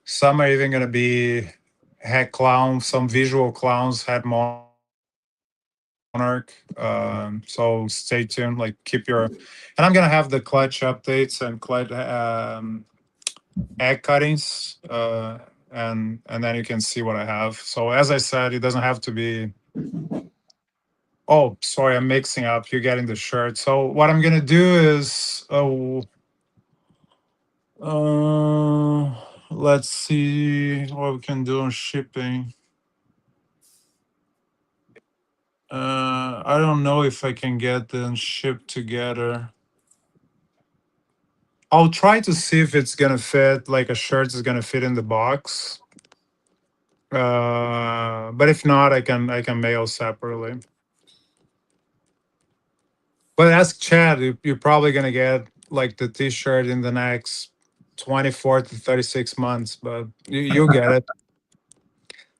Some are even gonna be head clown. Some visual clowns head Monarch. So stay tuned. Like and I'm gonna have the clutch updates and clutch egg cuttings. And then you can see what I have. So as I said, it doesn't have to be. Oh, sorry, I'm mixing up. You're getting the shirt. So what I'm gonna do is, let's see what we can do on shipping. I don't know if I can get them shipped together. I'll try to see if it's gonna fit, like a shirt is gonna fit in the box. But if not, I can mail separately. But ask Chad, you're probably gonna get like the T-shirt in the next 24 to 36 months, but you'll get it.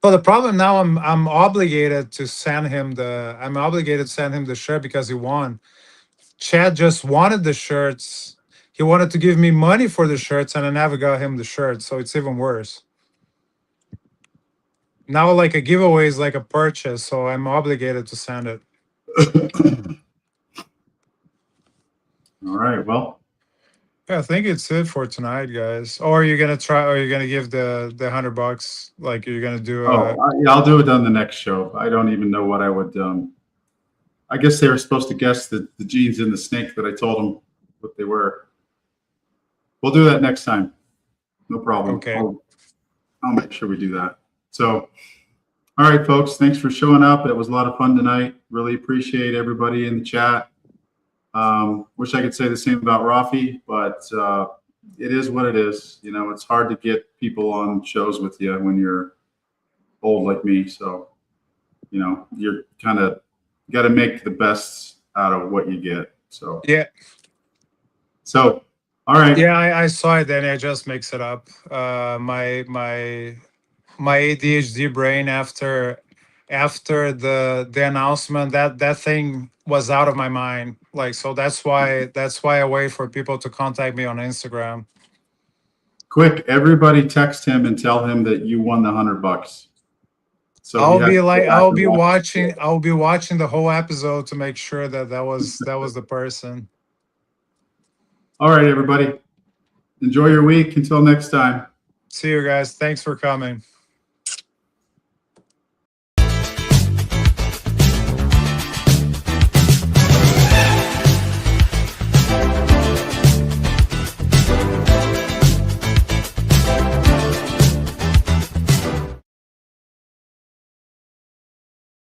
Well, the problem now, I'm obligated to send him the shirt because he won. Chad just wanted the shirts. He wanted to give me money for the shirts, and I never got him the shirt, so it's even worse. Now, like a giveaway is like a purchase, so I'm obligated to send it. All right. Well, Yeah, I think it's it for tonight, guys. Or you're gonna try, or you're gonna give the $100, like you're gonna do a. yeah, I'll do it on the next show. I don't even know what I would. I guess they were supposed to guess the genes in the snake that I told them what they were. We'll do that next time. No problem. Okay. I'll make sure we do that. So, all right, folks, thanks for showing up. It was a lot of fun tonight. Really appreciate everybody in the chat. Wish I could say the same about Rafi, but it is what it is. You know, it's hard to get people on shows with you when you're old like me. So, you know, you're kind of got to make the best out of what you get. So, Yeah. So, all right. Yeah, I saw it, Danny. I just mix it up. My ADHD brain after the announcement, that thing was out of my mind. Like, so that's why I wait for people to contact me on Instagram. Quick, everybody text him and tell him that you won the $100. So I'll be watching the whole episode to make sure that was the person. All right, everybody. Enjoy your week. Until next time. See you guys. Thanks for coming.